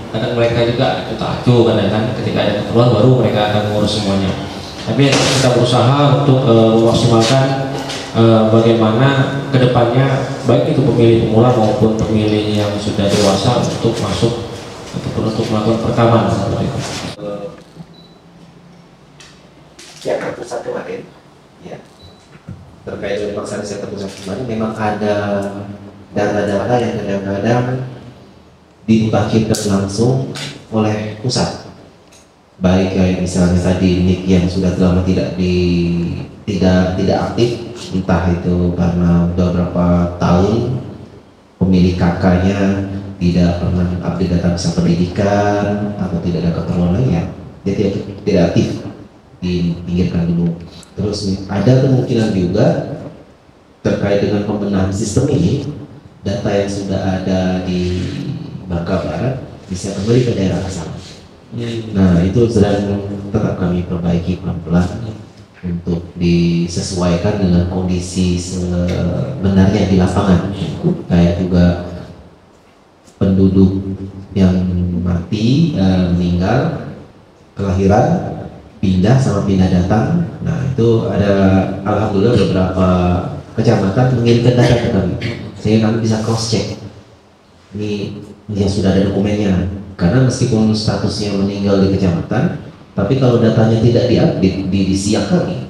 kadang mereka juga acuh kadang-kadang ketika ada keperluan baru mereka akan mengurus semuanya. Tapi kita berusaha untuk memaksimalkan bagaimana kedepannya baik itu pemilih pemula maupun pemilih yang sudah dewasa untuk masuk ataupun untuk melakukan perekaman seperti itu. Yang terpusat kemarin, ya terkait dengan pelaksanaan yang terpusat kemarin, memang ada data-data yang kadang-kadang dimutakhirkan langsung oleh pusat. Baik kayak misalnya tadi NIK yang sudah lama tidak aktif, entah itu karena udah berapa tahun pemilik kakaknya tidak pernah update data besar pendidikan atau tidak ada keperluan lain, ya dia tidak aktif, dipinggirkan dulu. Terus ada kemungkinan juga terkait dengan pembenahan sistem ini, data yang sudah ada di Bangka Barat bisa kembali ke daerah asal. Nah, itu sedang tetap kami perbaiki pelan-pelan untuk disesuaikan dengan kondisi sebenarnya di lapangan. Kayak juga penduduk yang mati, meninggal, kelahiran, pindah sama pindah datang. Nah, itu ada alhamdulillah beberapa kecamatan mengirimkan data ke kami, sehingga kami bisa cross check ini yang sudah ada dokumennya. Karena meskipun statusnya meninggal di kecamatan, tapi kalau datanya tidak diupdate di siak kami,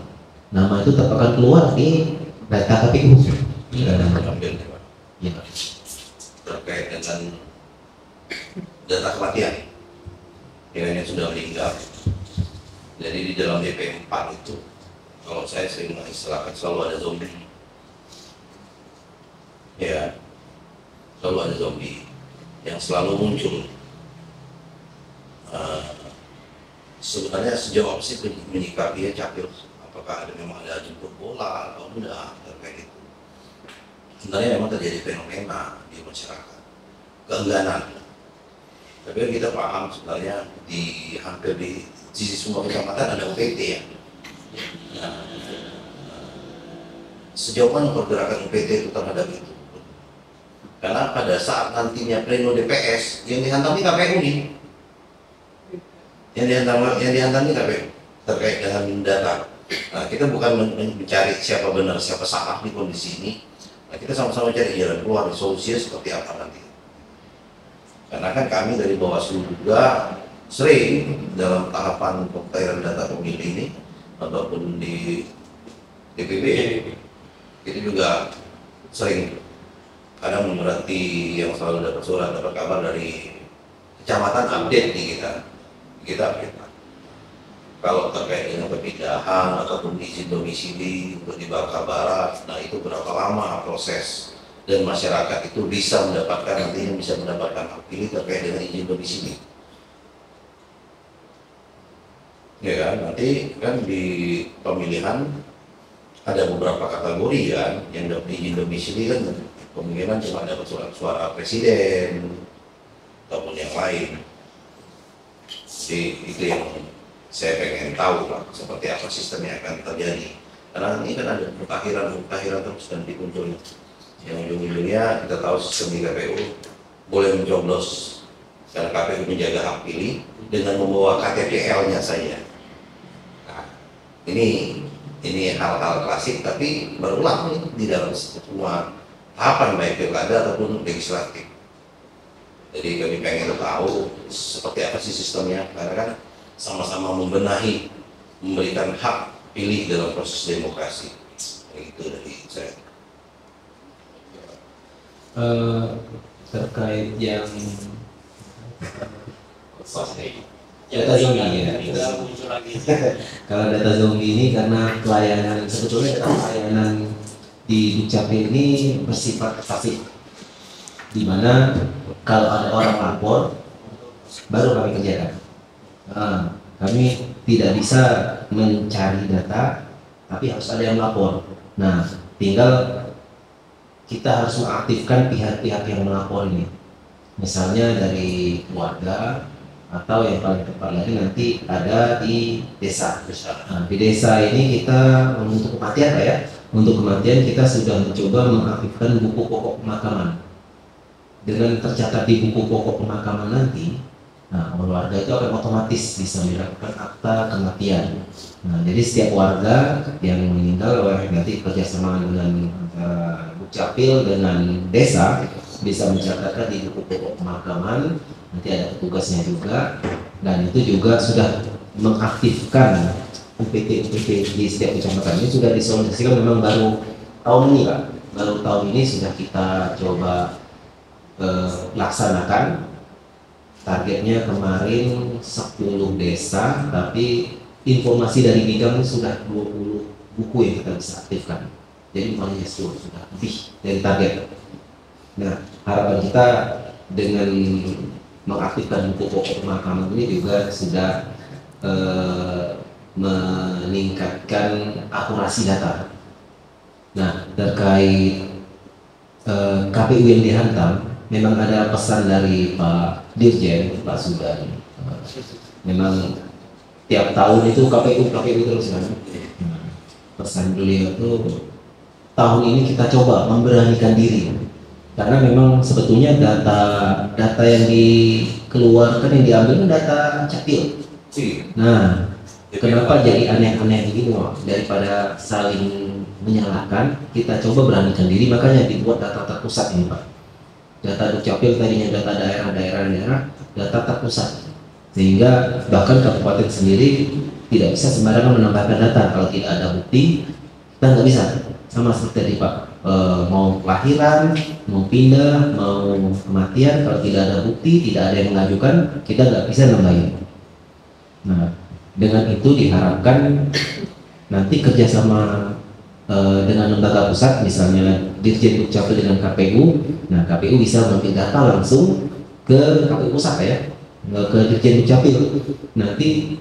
nama itu tetap akan keluar di data KPU. Ya. Terkait dengan data kematian yang sudah meninggal. Jadi di dalam DP4 itu, kalau saya sering mengistilahkan selalu ada zombie. Ya, selalu ada zombie yang selalu muncul. Sebenarnya sejauh apa sih menyikapi Capil? Apakah memang ada jemput bola atau tidak terkait itu? Sebenarnya memang terjadi fenomena di masyarakat, keengganan. Tapi kita paham sebenarnya di hampir di sisi semua kecamatan ada UPT ya. Nah, sejauh mana pergerakan UPT itu terhadap itu? Karena pada saat nantinya pleno DPS yang dihantam KPU nih, yang dihantam KPU terkait dengan data. Nah, kita bukan mencari siapa benar siapa salah di kondisi ini. Nah, kita sama-sama cari jalan keluar, solusinya seperti apa nanti. Karena kan kami dari Bawaslu juga sering dalam tahapan pemutahiran data pemilih ini ataupun di DPP itu juga sering kadang berarti yang selalu dapat surat, dapat kabar dari kecamatan update di kita update. Kalau terkait dengan perpindahan ataupun izin domisili untuk di Bangka Barat, nah itu berapa lama proses dan masyarakat itu bisa mendapatkan, nantinya bisa mendapatkan hak pilih terkait dengan izin domisili. Ya kan, nanti kan di pemilihan ada beberapa kategori kan yang dapat izin domisili kan kemungkinan cuma dapat surat suara presiden ataupun yang lain. Jadi itu yang saya pengen tahu lah seperti apa sistemnya akan terjadi. Karena ini kan ada mutahiran terus dan dikunjungi. Yang ujung-ujungnya kita tahu sistem di KPU boleh mencoblos karena KPU menjaga hak pilih dengan membawa KTPL-nya saja. Nah, ini hal-hal klasik tapi berulang nih di dalam semua tahapan baik pilkada ataupun legislatif. Jadi kami pengen tahu seperti apa sih sistemnya karena kan sama-sama membenahi, memberikan hak pilih dalam proses demokrasi. Itu dari saya. Terkait yang data zombie ya. Kalau data zombie ini karena pelayanan sebetulnya pelayanan di Dukcapil ini bersifat pasif, di mana kalau ada orang lapor baru kami kerjakan. Nah, kami tidak bisa mencari data, tapi harus ada yang melapor. Nah, tinggal kita harus mengaktifkan pihak-pihak yang melapor ini. Misalnya dari keluarga atau yang paling tepat lagi nanti ada di desa. Nah, di desa ini kita untuk kematian ya. Untuk kematian kita sudah mencoba mengaktifkan buku pokok pemakaman. Dengan tercatat di buku pokok pemakaman nanti, nah, warga itu akan otomatis bisa melakukan akta kematian. Nah, jadi setiap warga yang meninggal nanti kerjasama dengan Dukcapil dengan desa bisa mencatatkan di buku pokok pemakaman. Nanti ada petugasnya juga, dan itu juga sudah mengaktifkan UPT di setiap kecamatan. Ini sudah disolusikan memang baru tahun ini Pak. Baru tahun ini sudah kita coba laksanakan. Targetnya kemarin 10 desa, tapi informasi dari bidang sudah 20 buku yang kita bisa aktifkan. jadi umpamanya 10 sudah lebih dari target. Nah, harapan kita dengan mengaktifkan buku pokok pemakaman ini juga sudah meningkatkan akurasi data. Nah, terkait KPU yang dihantam, memang ada pesan dari Pak Dirjen, Pak Sudan. Memang tiap tahun itu KPU terus kan. Pesan beliau itu tahun ini kita coba memberanikan diri, karena memang sebetulnya data yang dikeluarkan, yang diambil itu data capil. Nah, kenapa jadi aneh-aneh begitu? Daripada saling menyalahkan, kita coba beranikan diri, makanya dibuat data terpusat ini Pak. Data Dukcapil tadinya data daerah, data terpusat, sehingga bahkan kabupaten sendiri tidak bisa sembarangan menambahkan data kalau tidak ada bukti. Kita nggak bisa, sama seperti tadi Pak, mau kelahiran, mau pindah, mau kematian, kalau tidak ada bukti, tidak ada yang mengajukan, kita nggak bisa nambahin. Nah, dengan itu diharapkan nanti kerjasama dengan lembaga pusat, misalnya Dirjen Dukcapil dengan KPU. Nah, KPU bisa mengambil data langsung ke KPU pusat ya, ke Dirjen Dukcapil. Nanti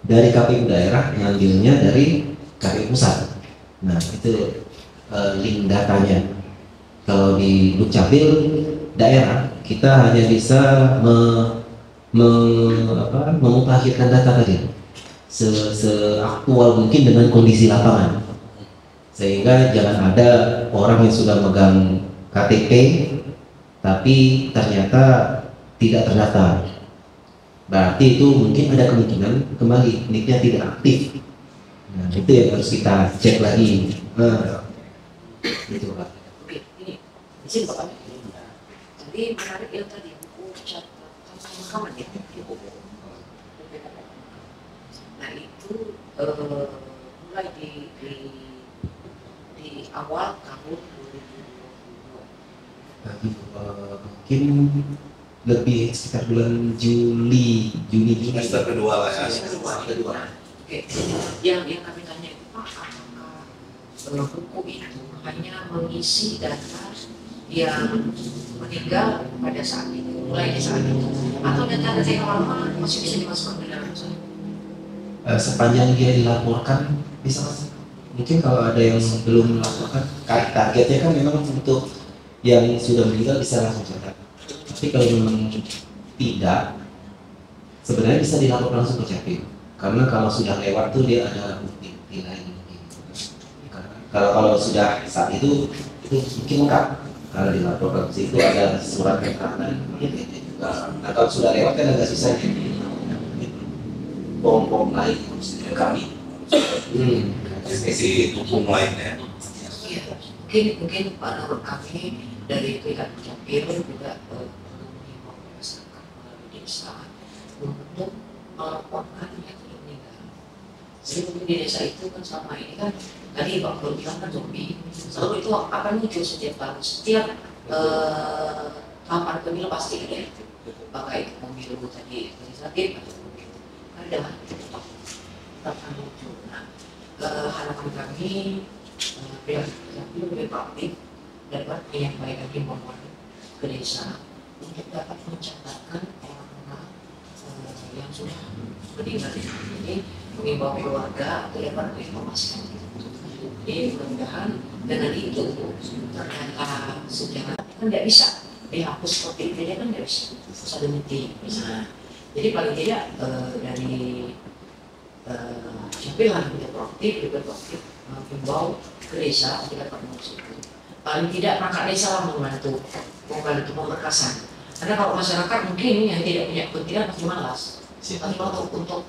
dari KPU daerah ngambilnya dari KPU pusat. Nah, itu link datanya. Kalau di Dukcapil daerah, kita hanya bisa memutakhirkan data tadi seaktual mungkin dengan kondisi lapangan, sehingga jangan ada orang yang sudah megang KTP tapi ternyata tidak terdaftar. Berarti itu mungkin ada kemungkinan kembali NIK-nya tidak aktif. Nah, itu yang harus kita cek lagi. Itu Pak. Oke, ini izin Bapak. Jadi menarik yang tadi buku catatan pemakaman ya. Nah itu mulai di awal tahun 2022. Mungkin lebih sekitar bulan Juni. Semester kedua lah ya. Semester kedua. Oke, yang kami tanya itu Pak, apakah buku itu hanya mengisi data yang meninggal pada saat itu, mulai di saat itu, atau data-data yang lama masih bisa dimasukkan ke dalam sana? Sepanjang dia dilaporkan bisa masuk. Mungkin kalau ada yang belum melaporkan, targetnya kan memang untuk yang sudah meninggal bisa langsung catat. Tapi kalau memang tidak, sebenarnya bisa dilaporkan langsung ke Capil. Karena kalau sudah lewat tuh dia ada bukti lain. Kalau sudah saat itu mungkin lengkap. Kalau dilaporkan ke situ ada surat keterangan. Nah, kalau sudah lewat kan agak susah. Bom lain kami. Spesifikasi hukum lainnya. Iya, mungkin menurut kami dari pihak Capil juga mengimbau masyarakat melalui desa untuk melaporkan yang sudah meninggal. Jadi mungkin di desa itu kan selama ini kan tadi Pak Bro bilang kan zombie, selalu itu akan muncul setiap tahun, setiap tahapan pemilu pasti ada itu, baik pemilu tadi legislatif atau pemilu kada tetap akan muncul. Nah, harapan kami pihak Capil lebih aktif dapat menyampaikan himbauan ke desa untuk dapat mencatatkan orang-orang yang sudah meninggal ini, mengimbau keluarga atau dapat menginformasikan. Jadi mudah-mudahan dengan itu ternyata sejarah kan tidak bisa dihapus seperti itu, dia kan tidak bisa ada bukti misalnya. Jadi paling tidak dari Capil lebih proaktif mengimbau ke desa untuk dapat mengurus itu. Paling tidak perangkat desa lah membantu pemberkasan. Karena kalau masyarakat mungkin yang tidak punya kepentingan pasti malas. Kalau untuk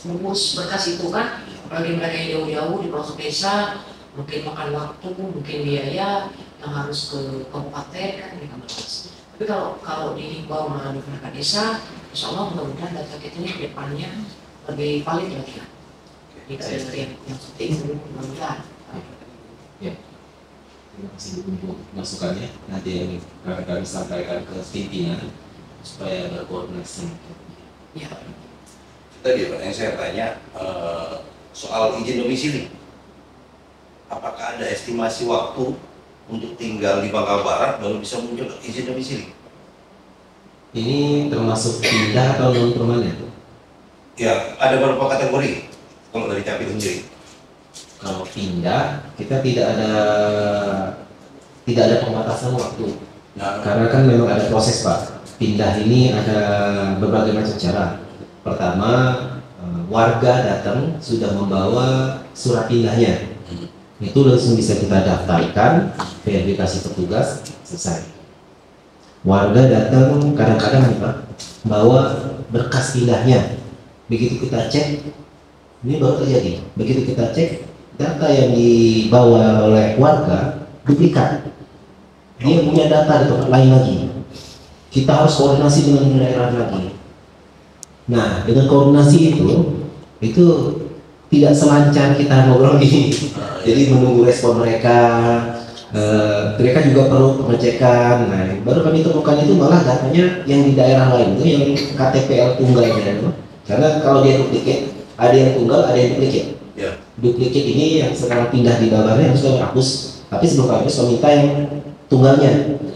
mengurus berkas itu kan, apalagi mereka yang jauh-jauh di pelosok desa, mungkin makan waktu, mungkin biaya yang harus ke kabupaten kan mereka malas. Tapi kalau dihimbau melalui perangkat desa, insya Allah mudah-mudahan data kita ini ke depannya lebih valid lagi. Jadi yang penting mudah-mudahan. Ya. Terima kasih untuk masukannya. Nanti yang akan kami sampaikan ke pimpinan supaya berkoordinasi. Ya. Tadi Pak yang saya tanya soal izin domisili. apakah ada estimasi waktu untuk tinggal di Bangka Barat baru bisa muncul izin domisili? Ini termasuk pindah atau non permanen? Ya, ada beberapa kategori kalau dari Capil sendiri. Kalau pindah, kita tidak ada pembatasan waktu. Nah, Karena kan memang ada proses, Pak. Pindah ini ada berbagai macam cara. Pertama, warga datang sudah membawa surat pindahnya. Itu langsung bisa kita daftarkan, verifikasi petugas, selesai. Warga datang kadang-kadang nih, Pak, bawa berkas pindahnya. Begitu kita cek, ini baru terjadi. Begitu kita cek, data yang dibawa oleh warga duplikat. Dia punya data di tempat lain lagi. Kita harus koordinasi dengan daerah lagi. Nah, dengan koordinasi itu tidak selancar kita ngobrol ini. Jadi menunggu respon mereka. Mereka juga perlu pengecekan. Nah, baru kami temukan itu malah datanya yang di daerah lain itu yang KTPL tunggalnya. Karena kalau dia duplikat, ada yang tunggal, ada yang duplikat. ya. Duplikat ini yang sekarang pindah di gambarnya harus kami hapus. Tapi sebelum kami hapus, kami minta yang tunggalnya.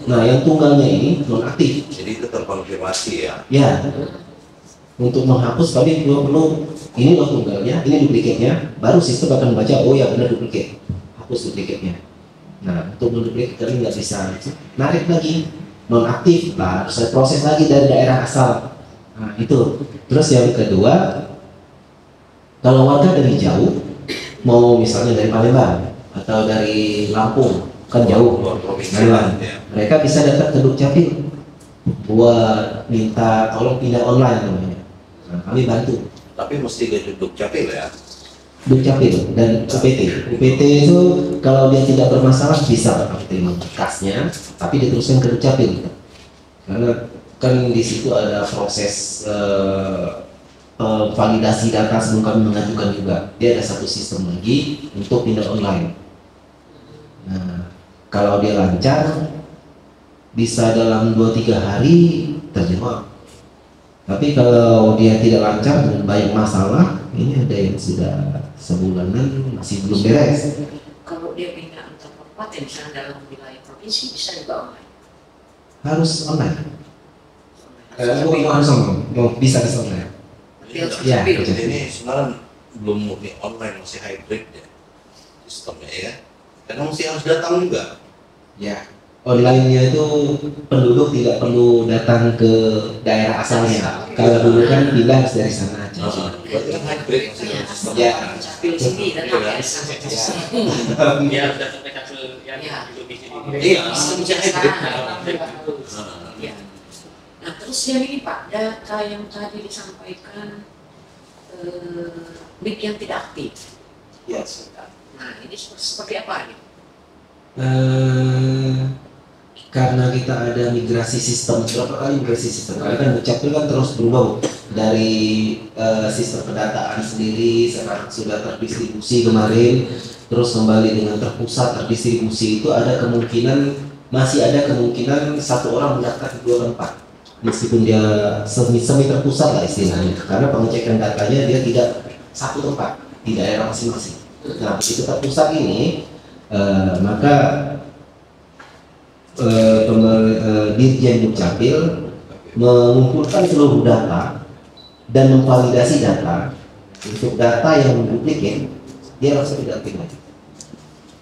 Nah, yang tunggalnya ini nonaktif. Jadi itu terkonfirmasi ya. Ya, untuk menghapus kami perlu ini loh tunggalnya, ini duplikatnya. Baru sistem akan membaca, oh ya benar duplikat, hapus duplikatnya. Nah, untuk menduplikat kami nggak bisa narik lagi, nonaktif lah, harus ada proses lagi dari daerah asal. Nah, itu. Terus yang kedua, kalau warga dari jauh, mau misalnya dari Palembang atau dari Lampung, kan jauh. Luar provinsi Nah, ya. mereka bisa datang ke Dukcapil buat minta tolong pindah online namanya. Nah, kami bantu. Tapi mesti ke Dukcapil ya. Dukcapil dan UPT. UPT itu kalau dia tidak bermasalah bisa kami terima berkasnya, tapi diteruskan ke Dukcapil. Karena kan di situ ada proses validasi data sebelum kami mengajukan juga. Dia ada satu sistem lagi untuk pindah online. Nah, kalau dia lancar, bisa dalam 2-3 hari terjawab. Tapi kalau dia tidak lancar dengan banyak masalah, ini ada yang sudah sebulanan masih belum beres. Kalau dia pindah antar kabupaten, misalnya dalam wilayah provinsi, bisa juga online. Harus online. Harus online. Bisa online. Ya, Jadi ini sebenarnya belum murni online, masih hybrid ya sistemnya ya. Karena mesti harus datang juga. Ya, online-nya itu penduduk tidak perlu datang ke daerah asalnya. Kalau dulu kan pindah harus dari sana aja. Berarti kan hybrid masih ada sistem. Ya. Capil sini datang ya. Ya, sudah sampai kapsul yang Ya. di sini. Iya, sistemnya hybrid. Ya. Nah, terus yang ini Pak, data yang tadi disampaikan NIK yang tidak aktif. Ya. Nah, ini seperti apa nih? Karena kita ada migrasi sistem, berapa kali migrasi sistem? Karena kan Dukcapil kan terus berubah dari sistem pendataan sendiri, sekarang sudah terdistribusi kemarin, terus kembali dengan terpusat terdistribusi. Itu ada kemungkinan, masih ada kemungkinan satu orang mendaftar di 2 tempat, meskipun dia semi terpusat lah istilahnya, karena pengecekan datanya dia tidak satu tempat di daerah masing-masing. Nah, begitu terpusat ini, maka Dirjen Dukcapil mengumpulkan seluruh data dan memvalidasi data. Untuk data yang duplikat, dia langsung tidak aktif lagi.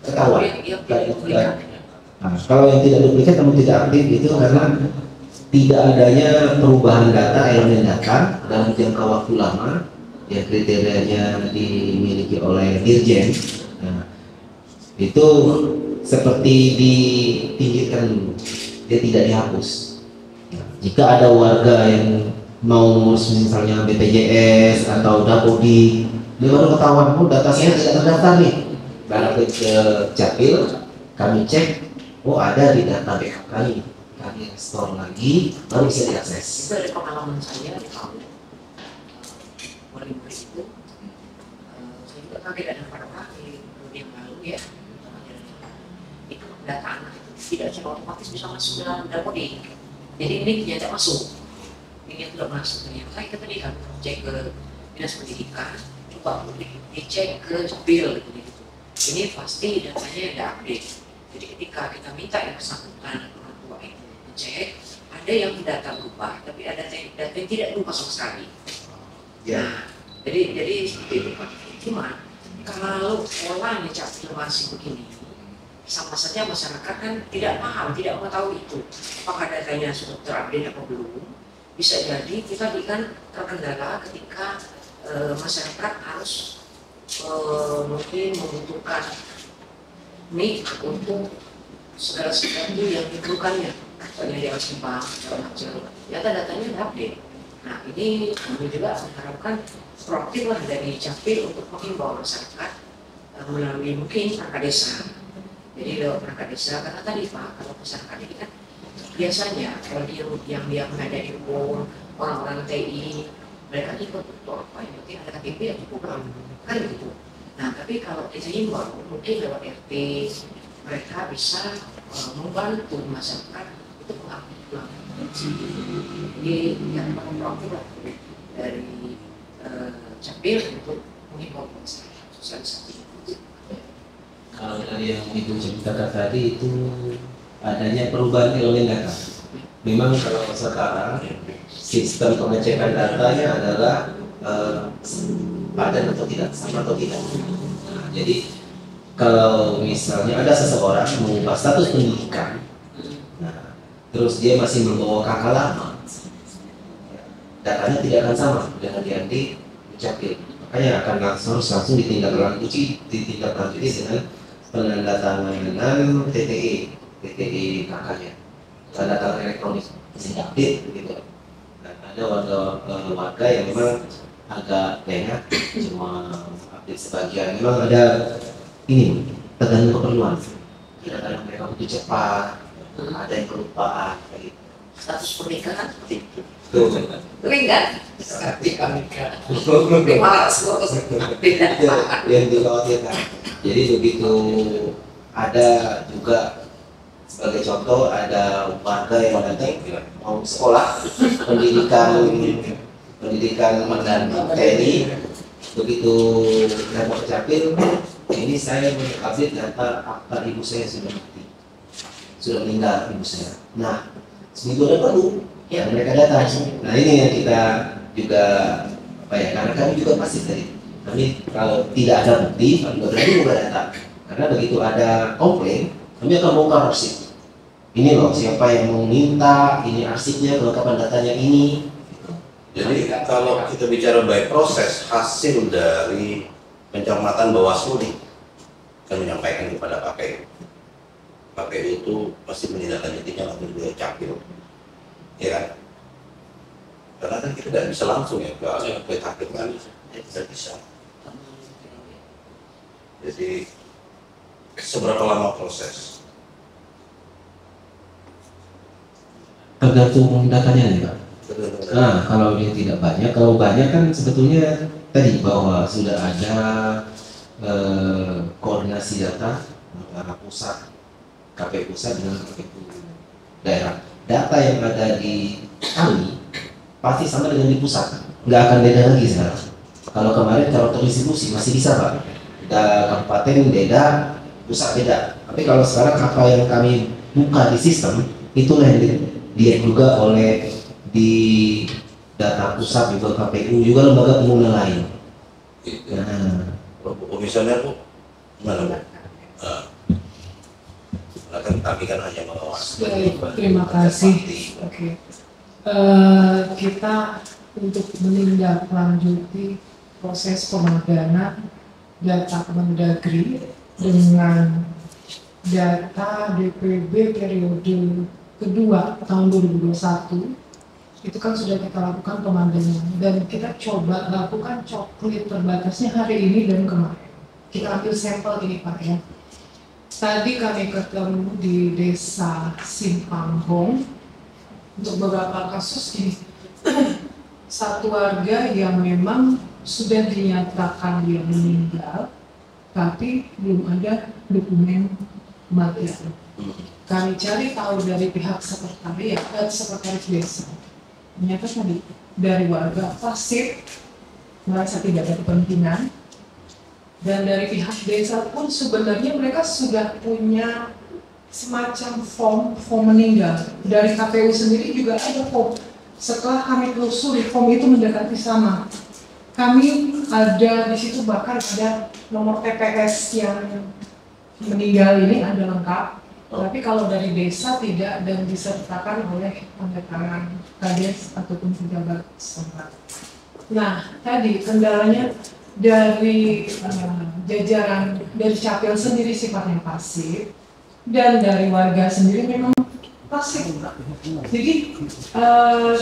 Ketahuan. Yang tidak duplikat. Nah, kalau yang tidak duplikat namun tidak aktif itu karena tidak adanya perubahan data, elemen data dalam jangka waktu lama, yang kriterianya dimiliki oleh Dirjen. Nah, itu seperti dipinggirkan dulu, dia tidak dihapus. Nah, jika ada warga yang mau ngurus misalnya BPJS atau Dapodik, dia baru ketahuan, oh data saya tidak terdaftar nih. Baru ke Capil, kami cek, oh ada di data backup kami restore lagi, baru bisa diakses. Itu dari pengalaman saya di tahun 2000 itu, saya juga kaget ada beberapa yang lalu ya, itu data anak itu tidak secara otomatis bisa masuk dalam Dapodik. Jadi nicknya tidak masuk, nicknya tidak masuk. Ternyata kita tadi cek ke dinas pendidikan, coba dicek ke Capil gitu. ini pasti datanya tidak update. Jadi ketika kita minta yang bersangkutan orang tua itu ngecek, ada yang data berubah, tapi ada data yang tidak berubah sama sekali. Nah, jadi seperti itu Pak. Cuma kalau polanya Capil masih begini, sama saja masyarakat kan tidak paham, tidak mengetahui itu. Apakah datanya sudah terupdate apa belum? Bisa jadi kita akan terkendala ketika masyarakat harus mungkin membutuhkan nik untuk segala sesuatu yang diperlukannya. Misalnya dia harus simpang, segala macam. Ternyata datanya tidak update. Nah ini kami juga mengharapkan proaktif lah dari Capil untuk mengimbau masyarakat melalui mungkin perangkat desa. Jadi lewat perangkat desa, karena tadi Pak, kalau masyarakat ini kan biasanya kalau dia mengada info orang-orang TI, mereka ikut betul apa yang penting ada KTP yang cukup kan gitu. Nah tapi kalau kita himbau mungkin lewat RT mereka bisa membantu masyarakat itu mengaktifkan. Jadi yang paling proaktif lah dari Capil untuk mengimbau masyarakat sosialisasi. Kalau dari yang Ibu ceritakan tadi itu adanya perubahan elemen data. Memang kalau sekarang sistem pengecekan datanya adalah padan atau tidak, sama atau tidak. Nah, jadi kalau misalnya ada seseorang mengubah status pendidikan, nah, terus dia masih membawa kakak lama, datanya tidak akan sama dengan yang di Capil. Makanya akan langsung ditindaklanjuti dengan penandatanganan TTE kakaknya, tanda tangan elektronik, sehingga update begitu. Dan ada warga yang memang agak lengah, cuma update sebagian. Memang ada ini tergantung keperluan. Kadang-kadang mereka butuh cepat, ada yang kelupaan kayak gitu. Status pernikahan seperti itu. Tuh. Sering kan? Ketika nikah. Malas terus tidak. Yang dikhawatirkan. Jadi begitu ada juga sebagai contoh ada warga yang datang mau sekolah pendidikan TNI, begitu datang ke Capil, ini saya mengupdate data akta ibu saya sudah mati, sudah meninggal ibu saya. Nah seminggu depan ya mereka datang. Nah ini yang kita juga karena kami juga pasti tadi kami kalau tidak ada bukti kami berani buka data, karena begitu ada komplain kami akan bongkar arsip. Ini loh siapa yang mau minta, ini arsipnya, kelengkapan datanya ini. Jadi kalau kita bicara by proses, hasil dari pencermatan Bawaslu nih kami menyampaikan kepada KPU. KPU itu pasti menindaklanjutinya langsung ke Capil, ya kan? Karena kan kita tidak bisa langsung ya ke Capil kan, tidak bisa. Jadi seberapa lama proses? Tergantung datanya nih Pak. Nah kalau dia tidak banyak, kalau banyak kan sebetulnya tadi bahwa sudah ada koordinasi data antara pusat, KPU pusat dengan KPU daerah. Data yang ada di kami pasti sama dengan di pusat, nggak akan beda lagi sekarang. Kalau kemarin kalau terdistribusi masih bisa Pak, kabupaten beda, pusat beda. Tapi kalau sekarang apa yang kami buka di sistem itulah yang dilihat juga oleh di data pusat juga KPU juga lembaga pengguna lain. Nah, Komisioner Bu, mana Bu? Kan kami kan hanya mengawasi. Terima kasih. Oke. Kita untuk menindaklanjuti proses pemadanan data Kemendagri dengan data DPB periode kedua tahun 2021 itu kan sudah kita lakukan pemadanan dan kita coba lakukan coklit terbatasnya hari ini dan kemarin. Kita ambil sampel ini Pak ya. Tadi kami ketemu di desa Simpanghong untuk beberapa kasus ini. Satu warga yang memang sudah dinyatakan dia meninggal, tapi belum ada dokumen kematian. Kami cari tahu dari pihak sekretaris desa. Ternyata tadi dari warga pasif merasa tidak ada kepentingan, Dan dari pihak desa pun sebenarnya mereka sudah punya semacam form meninggal. Dari KPU sendiri juga ada form. Setelah kami telusuri, form itu mendekati sama. Kami ada di situ, bahkan ada nomor TPS yang meninggal ini ada lengkap. Tapi kalau dari desa tidak, dan disertakan oleh tanda tangan kades ataupun pejabat setempat. Nah, tadi kendalanya dari jajaran dari Capil sendiri sifatnya pasif, dan dari warga sendiri memang pasif. Jadi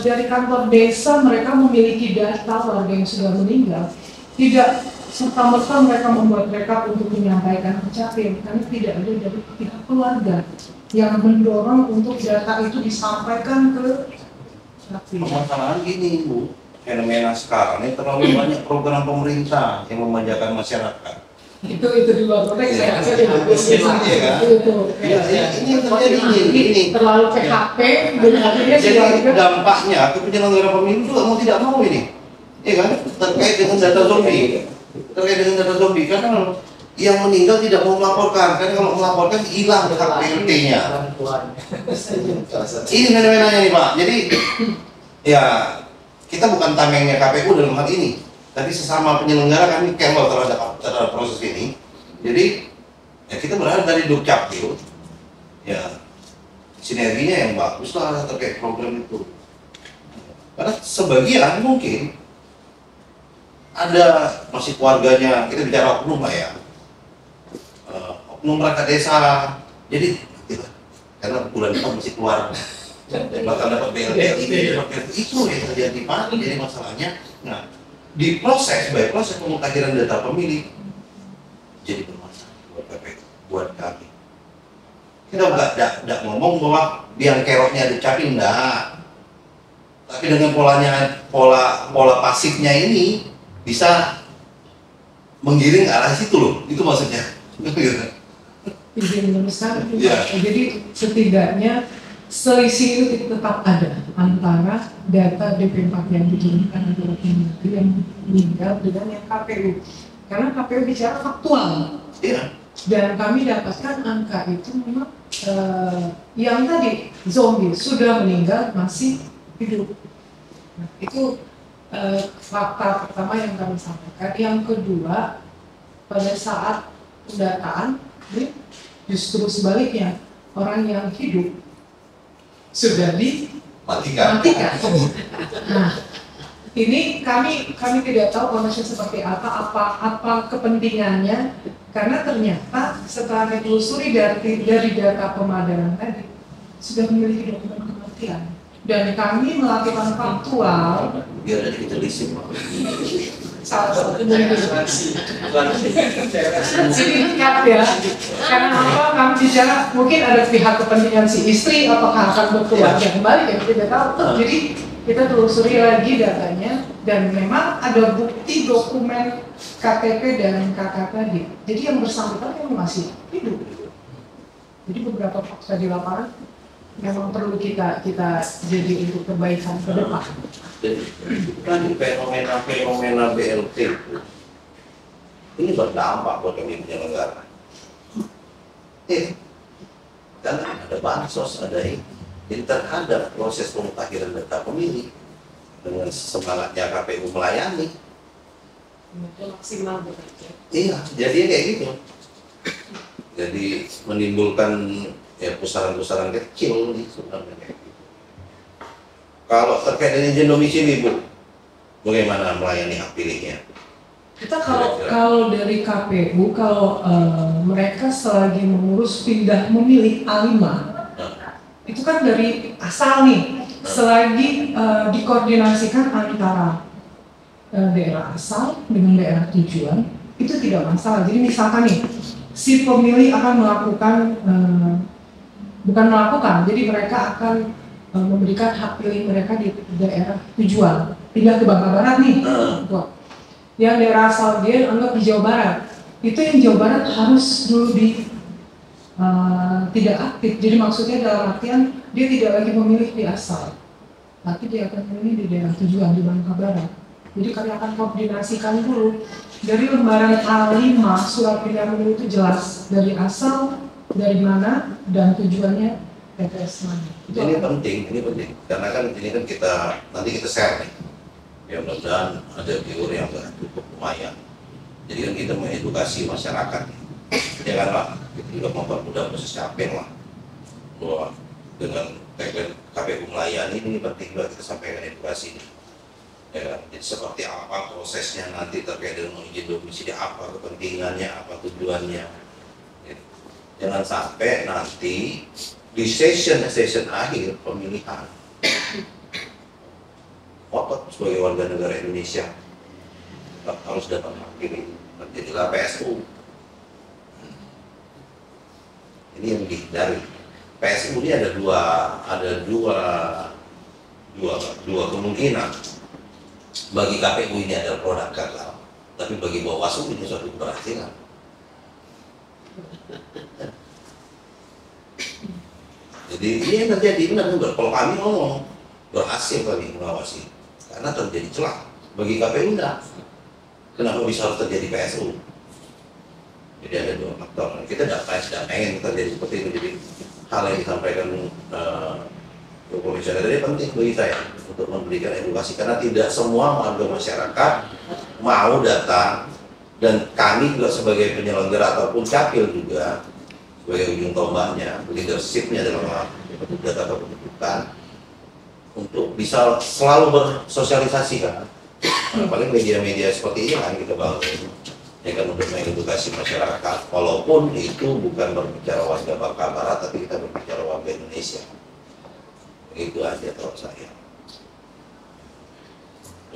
dari kantor desa mereka memiliki data warga yang sudah meninggal, tidak serta-merta mereka membuat rekap untuk menyampaikan ke Capil, karena tidak ada dari pihak keluarga yang mendorong untuk data itu disampaikan ke Capil. Permasalahan gini Bu, fenomena sekarang ini terlalu banyak program pemerintah yang memanjakan masyarakat. Itu di luar konteks saya rasa Iya kan? Ini yang terjadi ini. Terlalu PHP dan akhirnya Jadi dampaknya ke penyelenggara pemilu juga mau tidak mau ini, ya kan? Terkait dengan data zombie, karena yang meninggal tidak mau melaporkan, karena kalau melaporkan hilang hak PLT-nya. Ini fenomenanya nih Pak. Jadi ya kita bukan tamengnya KPU dalam hal ini, tapi sesama penyelenggara kami kemel terhadap proses ini. Jadi ya kita berharap dari Dukcapil ya sinerginya yang bagus lah terkait program itu. Karena sebagian mungkin ada masih keluarganya, kita bicara oknum lah ya, oknum perangkat desa. Jadi karena bulan depan masih keluar bakal dapat BLT itu yang terjadi Pak. Jadi masalahnya, nah di proses pemutahiran data pemilih jadi bermasalah buat KPU, buat kami. Kita nggak ngomong bahwa biang keroknya ada Capil, enggak. Tapi dengan pola pasifnya ini bisa menggiring ke arah situ loh, itu maksudnya. izin meneruskan. Ya. Jadi setidaknya selisih itu tetap ada antara data DP4 yang diturunkan antara pemilih yang meninggal dengan yang KPU, karena KPU bicara faktual. Iya. Dan kami dapatkan angka itu memang yang tadi zombie sudah meninggal masih hidup. Nah, itu fakta pertama yang kami sampaikan. Yang kedua, pada saat pendataan justru sebaliknya, orang yang hidup sudah dimatikan. Nah, ini kami tidak tahu kondisi seperti apa kepentingannya, karena ternyata setelah ditelusuri dari data pemadanan tadi sudah memiliki dokumen kematian, dan kami melakukan faktual. Biar ada kita listrik Pak. Salah satu dari jadi ingat ya, karena apa kami bicara mungkin ada pihak kepentingan si istri, apakah akan berkeluarga kembali ya kita tidak tahu. Jadi kita telusuri lagi datanya, dan memang ada bukti dokumen KTP dan KK tadi. Jadi yang bersangkutan memang masih hidup. Jadi beberapa fakta di lapangan memang perlu kita jadi untuk kebaikan ke depan. Kan fenomena BLT ini berdampak buat kami penyelenggara. Karena ada bansos, ada ini. Jadi terhadap proses pemutakhiran data pemilih dengan semangatnya KPU melayani. Maksimal bekerja. Iya, jadi kayak gitu. Jadi menimbulkan ya pusaran-pusaran kecil nih sebenarnya kayak gitu. Kalau terkait dengan izin domisili Bu, bagaimana melayani hak pilihnya? Kita kalau dari KPU, kalau mereka selagi mengurus pindah memilih A5, itu kan dari asal nih, selagi dikoordinasikan antara daerah asal dengan daerah tujuan, itu tidak masalah. Jadi misalkan nih, si pemilih akan melakukan, bukan melakukan, jadi mereka akan memberikan hak pilih mereka di daerah tujuan, pindah ke Bangka Barat nih, yang daerah asal dia anggap di Jawa Barat, itu yang Jawa Barat harus dulu tidak aktif. Jadi maksudnya dalam artian dia tidak lagi memilih di asal, tapi dia akan memilih di daerah tujuan di Bangka Barat. Jadi kami akan koordinasikan dulu Dari lembaran A5 surat pilihan memilih itu jelas dari asal, dari mana, dan tujuannya TPS mana. Ini penting, karena kan ini kan kita nanti kita share nih. Ya mudah-mudahan ada viewer yang cukup lumayan. Jadi kan kita mengedukasi masyarakat. Ya kan Pak, kita juga mempermudah proses capil lah. Bahwa dengan tagline KPU melayani ini penting juga kita sampaikan edukasi. Ya kan? Jadi seperti apa prosesnya nanti terkait dengan izin domisili, apa kepentingannya, apa tujuannya. Gitu. Jangan sampai nanti di session akhir pemilihan otot sebagai warga negara Indonesia harus dapat hak pilih, terjadilah PSU. Ini yang dihindari. PSU ini ada dua kemungkinan. Bagi KPU ini adalah produk gagal, tapi bagi Bawaslu ini suatu keberhasilan. Jadi ini yang terjadi benar-benar. Kalau kami ngomong berhasil kami mengawasi, karena terjadi celah. Bagi KPU enggak. Kenapa bisa harus terjadi PSU? Jadi ada dua faktor. Kita tidak pengen terjadi seperti itu. Jadi hal yang disampaikan komisioner tadi penting bagi saya untuk memberikan edukasi, karena tidak semua warga masyarakat mau datang, dan kami juga sebagai penyelenggara ataupun capil juga sebagai ujung tombaknya, leadershipnya dalam data kependudukan untuk bisa selalu bersosialisasi kan. Paling media-media seperti ini kan kita bangun ya kan, untuk mengedukasi masyarakat, walaupun itu bukan berbicara warga Bangka Barat, tapi kita berbicara warga Indonesia. Itu aja kalau saya.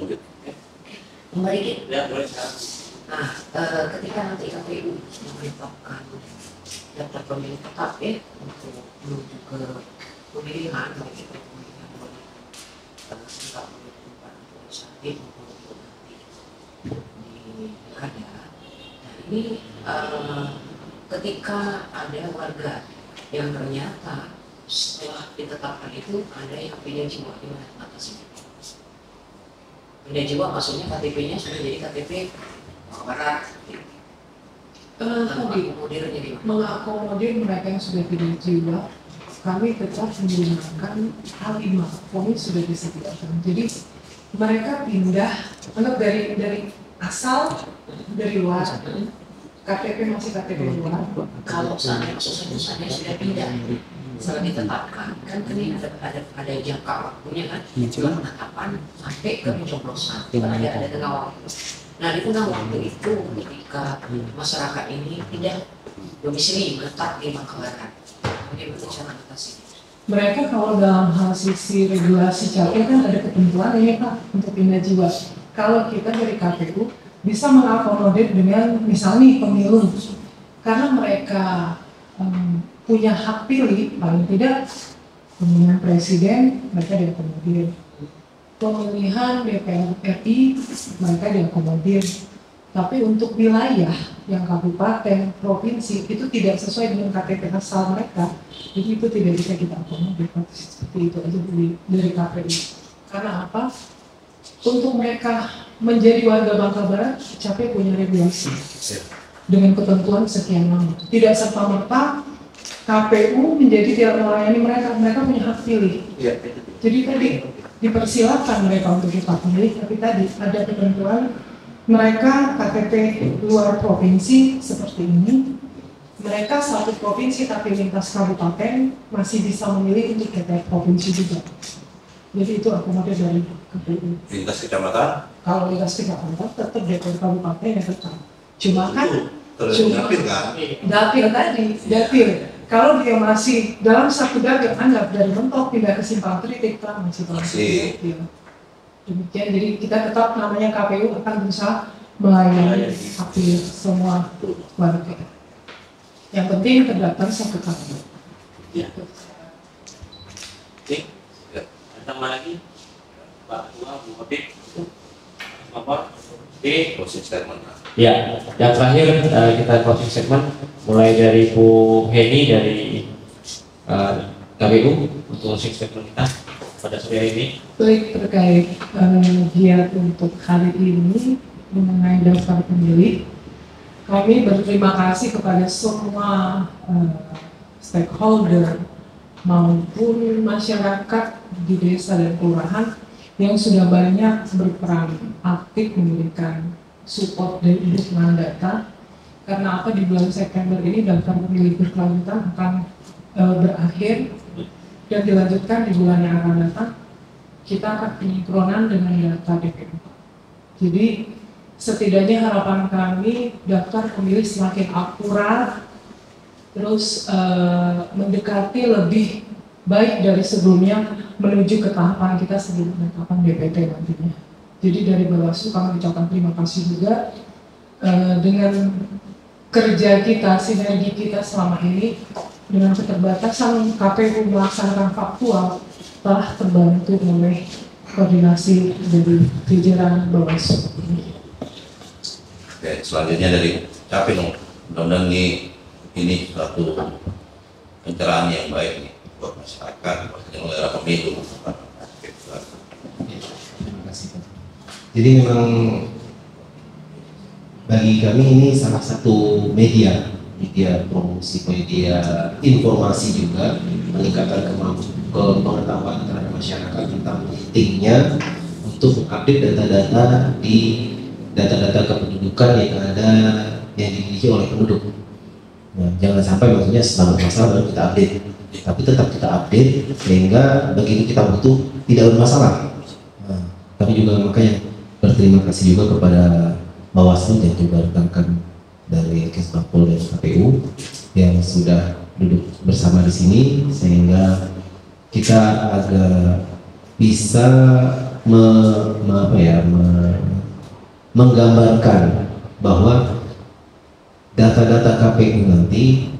Lanjut. Kembali gitu. Ya, boleh. Nah, ketika nanti KPU menetapkan daftar pemilih tetap ya untuk menuju ke pemilihan, baik itu pemilihan oleh serentak oleh Pak Sandi maupun nanti di pilkada. Nah ini ketika ada warga yang ternyata setelah ditetapkan itu ada yang pindah jiwa, gimana atasnya? Pindah jiwa maksudnya KTP-nya sudah jadi KTP Barat. Tadi mengakomodir mereka yang sudah pindah jiwa, kami tetap menggunakan A5, kami sudah disediakan. Jadi mereka pindah, anggap dari asal, dari luar, KTP masih KTP luar. Kalau misalnya sudah pindah, setelah ditetapkan, kan ini ada jangka waktunya kan, penetapan sampai ke pencoblosan, ada tengah waktu. Nah di tengah waktu itu ketika masyarakat ini tidak domisili menetap di Bangka Barat, bagaimana cara atasi? Mereka kalau dalam hal sisi regulasi capil kan ada ketentuan ya Pak untuk pindah jiwa. Kalau kita dari KPU bisa mengakomodir dengan misalnya pemilu, karena mereka punya hak pilih, paling tidak pemilihan presiden mereka diakomodir, pemilihan DPR RI mereka diakomodir, tapi untuk wilayah yang kabupaten, provinsi itu tidak sesuai dengan KTP asal mereka, jadi itu tidak bisa kita akomodir. Seperti itu aja dari KPU. Karena apa? Untuk mereka menjadi warga Bangka Barat, capek punya regulasi dengan ketentuan sekian lama. Tidak serta-merta KPU menjadi tidak melayani mereka punya hak pilih. Jadi tadi dipersilakan mereka untuk kita pilih, tapi tadi ada ketentuan mereka KTP luar provinsi seperti ini, mereka satu provinsi tapi lintas kabupaten masih bisa memilih untuk KTP provinsi juga. Jadi itu akomodir dari KPU. Lintas kecamatan? Kalau lintas kecamatan tetap DPR kabupaten ya tetap. Cuma kan dapil kan? Dapil tadi, dapil. Kalau dia masih dalam satu dapil, anggap dari mentok pindah ke simpang tritik, masih dapil. Demikian, jadi kita tetap namanya KPU akan berusaha melayani hampir semua warga. Yang penting terdaftar satu kali. Ya. Oke, tambah lagi Pak Tua, Bu Habib, Bapak. Oke, Closing statement. ya, yang terakhir kita closing statement mulai dari Bu Heni dari KPU untuk closing statement kita pada sore ini. Baik, terkait giat untuk hari ini mengenai daftar pemilih. Kami berterima kasih kepada semua stakeholder maupun masyarakat di desa dan kelurahan yang sudah banyak berperan aktif memberikan support dan dukungan data. Karena apa, di bulan September ini daftar pemilih berkelanjutan akan berakhir dan dilanjutkan di bulan yang akan datang. Kita akan penyempurnaan dengan data DPM. Jadi setidaknya harapan kami daftar pemilih semakin akurat, terus mendekati lebih baik dari sebelumnya menuju ke tahapan kita sebelum penetapan DPT nantinya. Jadi dari Bawaslu kami ucapkan terima kasih juga dengan kerja kita, sinergi kita selama ini dengan keterbatasan KPU melaksanakan faktual telah terbantu oleh koordinasi dari jajaran Bawaslu. Oke, selanjutnya dari Capil, mudah-mudahan ini suatu pencerahan yang baik nih buat masyarakat, buat penyelenggara pemilu. Terima kasih. Jadi memang bagi kami ini salah satu media promosi, media informasi juga, meningkatkan pengetahuan terhadap masyarakat tentang pentingnya untuk mengupdate data-data di data-data kependudukan yang ada yang dimiliki oleh penduduk. Nah, jangan sampai maksudnya setelah bermasalah baru kita update, tapi tetap kita update sehingga begitu kita butuh tidak bermasalah. Nah, kami juga makanya berterima kasih juga kepada Bawaslu dan juga rekan-rekan dari Kesbangpol dan KPU yang sudah duduk bersama di sini sehingga kita agak bisa menggambarkan bahwa data-data KPU nanti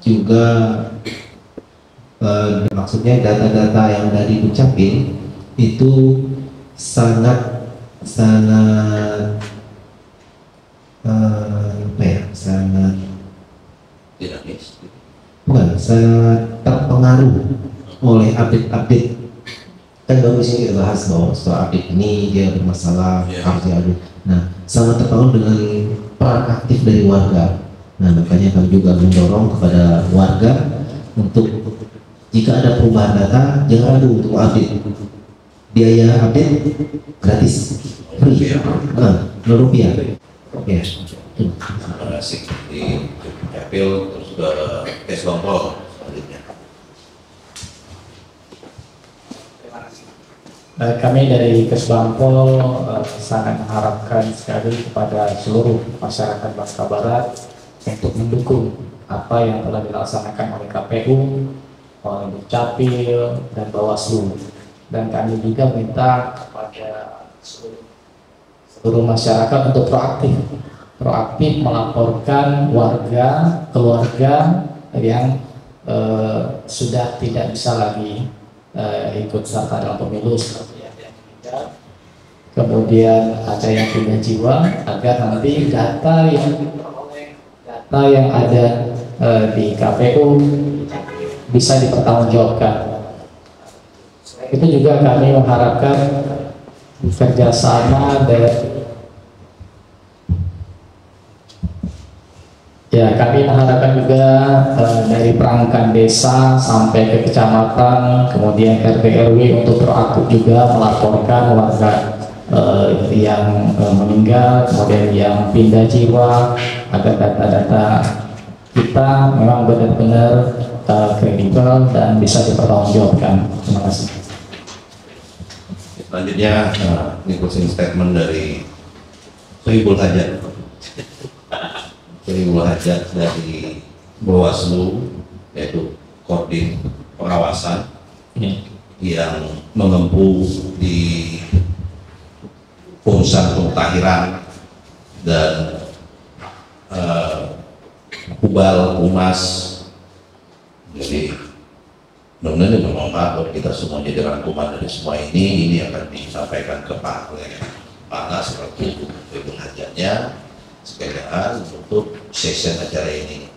juga maksudnya data-data yang dari Dukcapil itu sangat sangat Dinamis. bukan sangat terpengaruh oleh update-update. Kan baru sini kita bahas bahwa soal update ini dia bermasalah, harus diupdate. Nah, sangat terpengaruh dengan peran aktif dari warga. Nah, makanya kami juga mendorong kepada warga untuk jika ada perubahan data jangan ragu untuk update. Biaya update gratis, free, Rp0. Ya. Terima kasih di Capil, terus ke Kesbangpol selanjutnya. Kami dari Kesbangpol sangat mengharapkan sekali kepada seluruh masyarakat Bangka Barat untuk mendukung apa yang telah dilaksanakan oleh KPU, oleh Dukcapil dan Bawaslu. Dan kami juga minta kepada seluruh masyarakat untuk proaktif melaporkan warga, keluarga yang sudah tidak bisa lagi ikut serta dalam pemilu seperti yang meninggal, kemudian ada yang punya jiwa, agar nanti data yang ada di KPU bisa dipertanggungjawabkan. Itu juga kami mengharapkan kerjasama kami mengharapkan juga dari perangkat desa sampai ke kecamatan, kemudian RT RW untuk proaktif juga melaporkan warga yang meninggal, kemudian yang pindah jiwa, agar data-data kita memang benar-benar kredibel dan bisa dipertanggungjawabkan. Terima kasih. Selanjutnya ini closing statement dari Sohibul Hajat. Sohibul Hajat dari Bawaslu, yaitu Kodim Pengawasan yang mengempu di urusan pemutahiran dan Kubal Umas. Jadi mudah-mudahan bermanfaat buat kita semua. Jadi rangkuman dari semua ini akan disampaikan ke Pak Panas seperti Sohibul Hajatnya sekalian untuk session acara ini.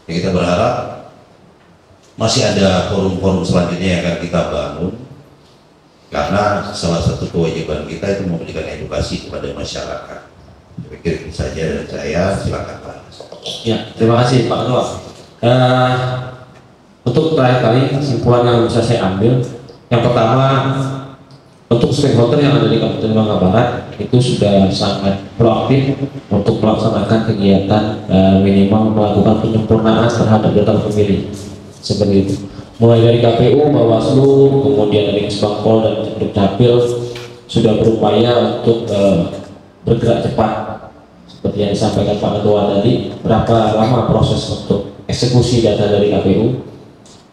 Jadi kita berharap masih ada forum-forum selanjutnya yang akan kita bangun, karena salah satu kewajiban kita itu memberikan edukasi kepada masyarakat. Saya pikir itu saja dari saya, silakan Pak. Ya, terima kasih Pak Ketua. Untuk terakhir kali kesimpulan yang bisa saya ambil, yang pertama untuk stakeholder yang ada di Kabupaten Bangka Barat itu sudah sangat proaktif untuk melaksanakan kegiatan minimal melakukan penyempurnaan terhadap data pemilih seperti itu. Mulai dari KPU, Bawaslu, kemudian dari Kesbangpol dan Dukcapil sudah berupaya untuk bergerak cepat seperti yang disampaikan Pak Ketua tadi. Berapa lama proses untuk eksekusi data dari KPU?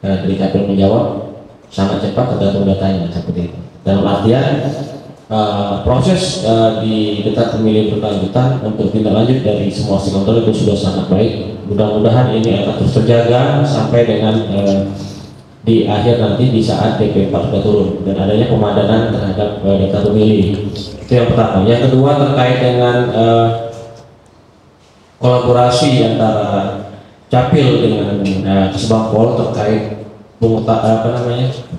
Dari KPU menjawab sangat cepat tergantung datanya seperti itu. Dalam artian proses di data pemilih berkelanjutan untuk tindak lanjut dari semua stakeholder itu sudah sangat baik. Mudah-mudahan ini akan terus terjaga sampai dengan di akhir nanti di saat DP4 sudah turun dan adanya pemadanan terhadap data pemilih. Itu yang pertama. Yang kedua terkait dengan kolaborasi antara Capil dengan Kesbangpol terkait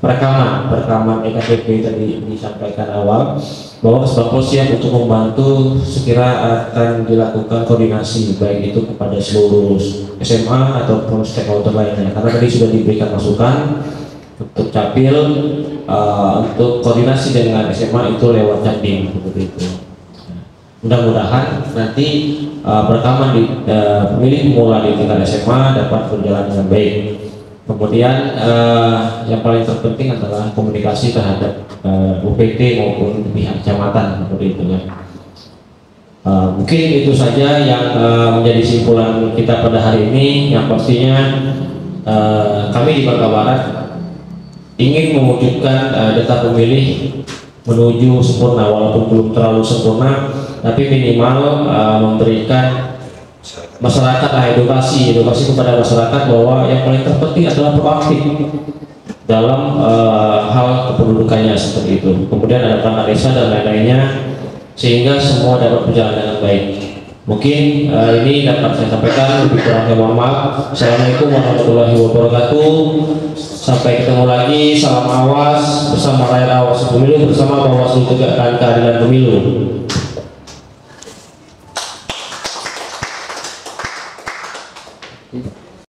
perekaman EKTP tadi disampaikan awal bahwa Kesbangpol siap untuk membantu sekira akan dilakukan koordinasi baik itu kepada seluruh SMA ataupun stakeholder lainnya, karena tadi sudah diberikan masukan untuk Capil untuk koordinasi dengan SMA itu lewat Capim seperti itu. Mudah-mudahan nanti perekaman di pemilih pemula di tingkat SMA dapat berjalan dengan baik. Kemudian yang paling terpenting adalah komunikasi terhadap UPT maupun pihak kecamatan seperti itu ya. Mungkin itu saja yang menjadi simpulan kita pada hari ini. Yang pastinya kami di Bangka Barat ingin mewujudkan data pemilih menuju sempurna, walaupun belum terlalu sempurna, tapi minimal memberikan masyarakat edukasi kepada masyarakat bahwa yang paling terpenting adalah proaktif dalam hal kependudukannya seperti itu. Kemudian ada perangkat desa dan lain-lainnya sehingga semua dapat berjalan dengan baik. Mungkin ini dapat saya sampaikan, lebih kurangnya mohon maaf. Assalamualaikum warahmatullahi wabarakatuh. Sampai ketemu lagi. Salam awas bersama rakyat awas pemilu bersama Bawaslu Tegakkan Keadilan Pemilu.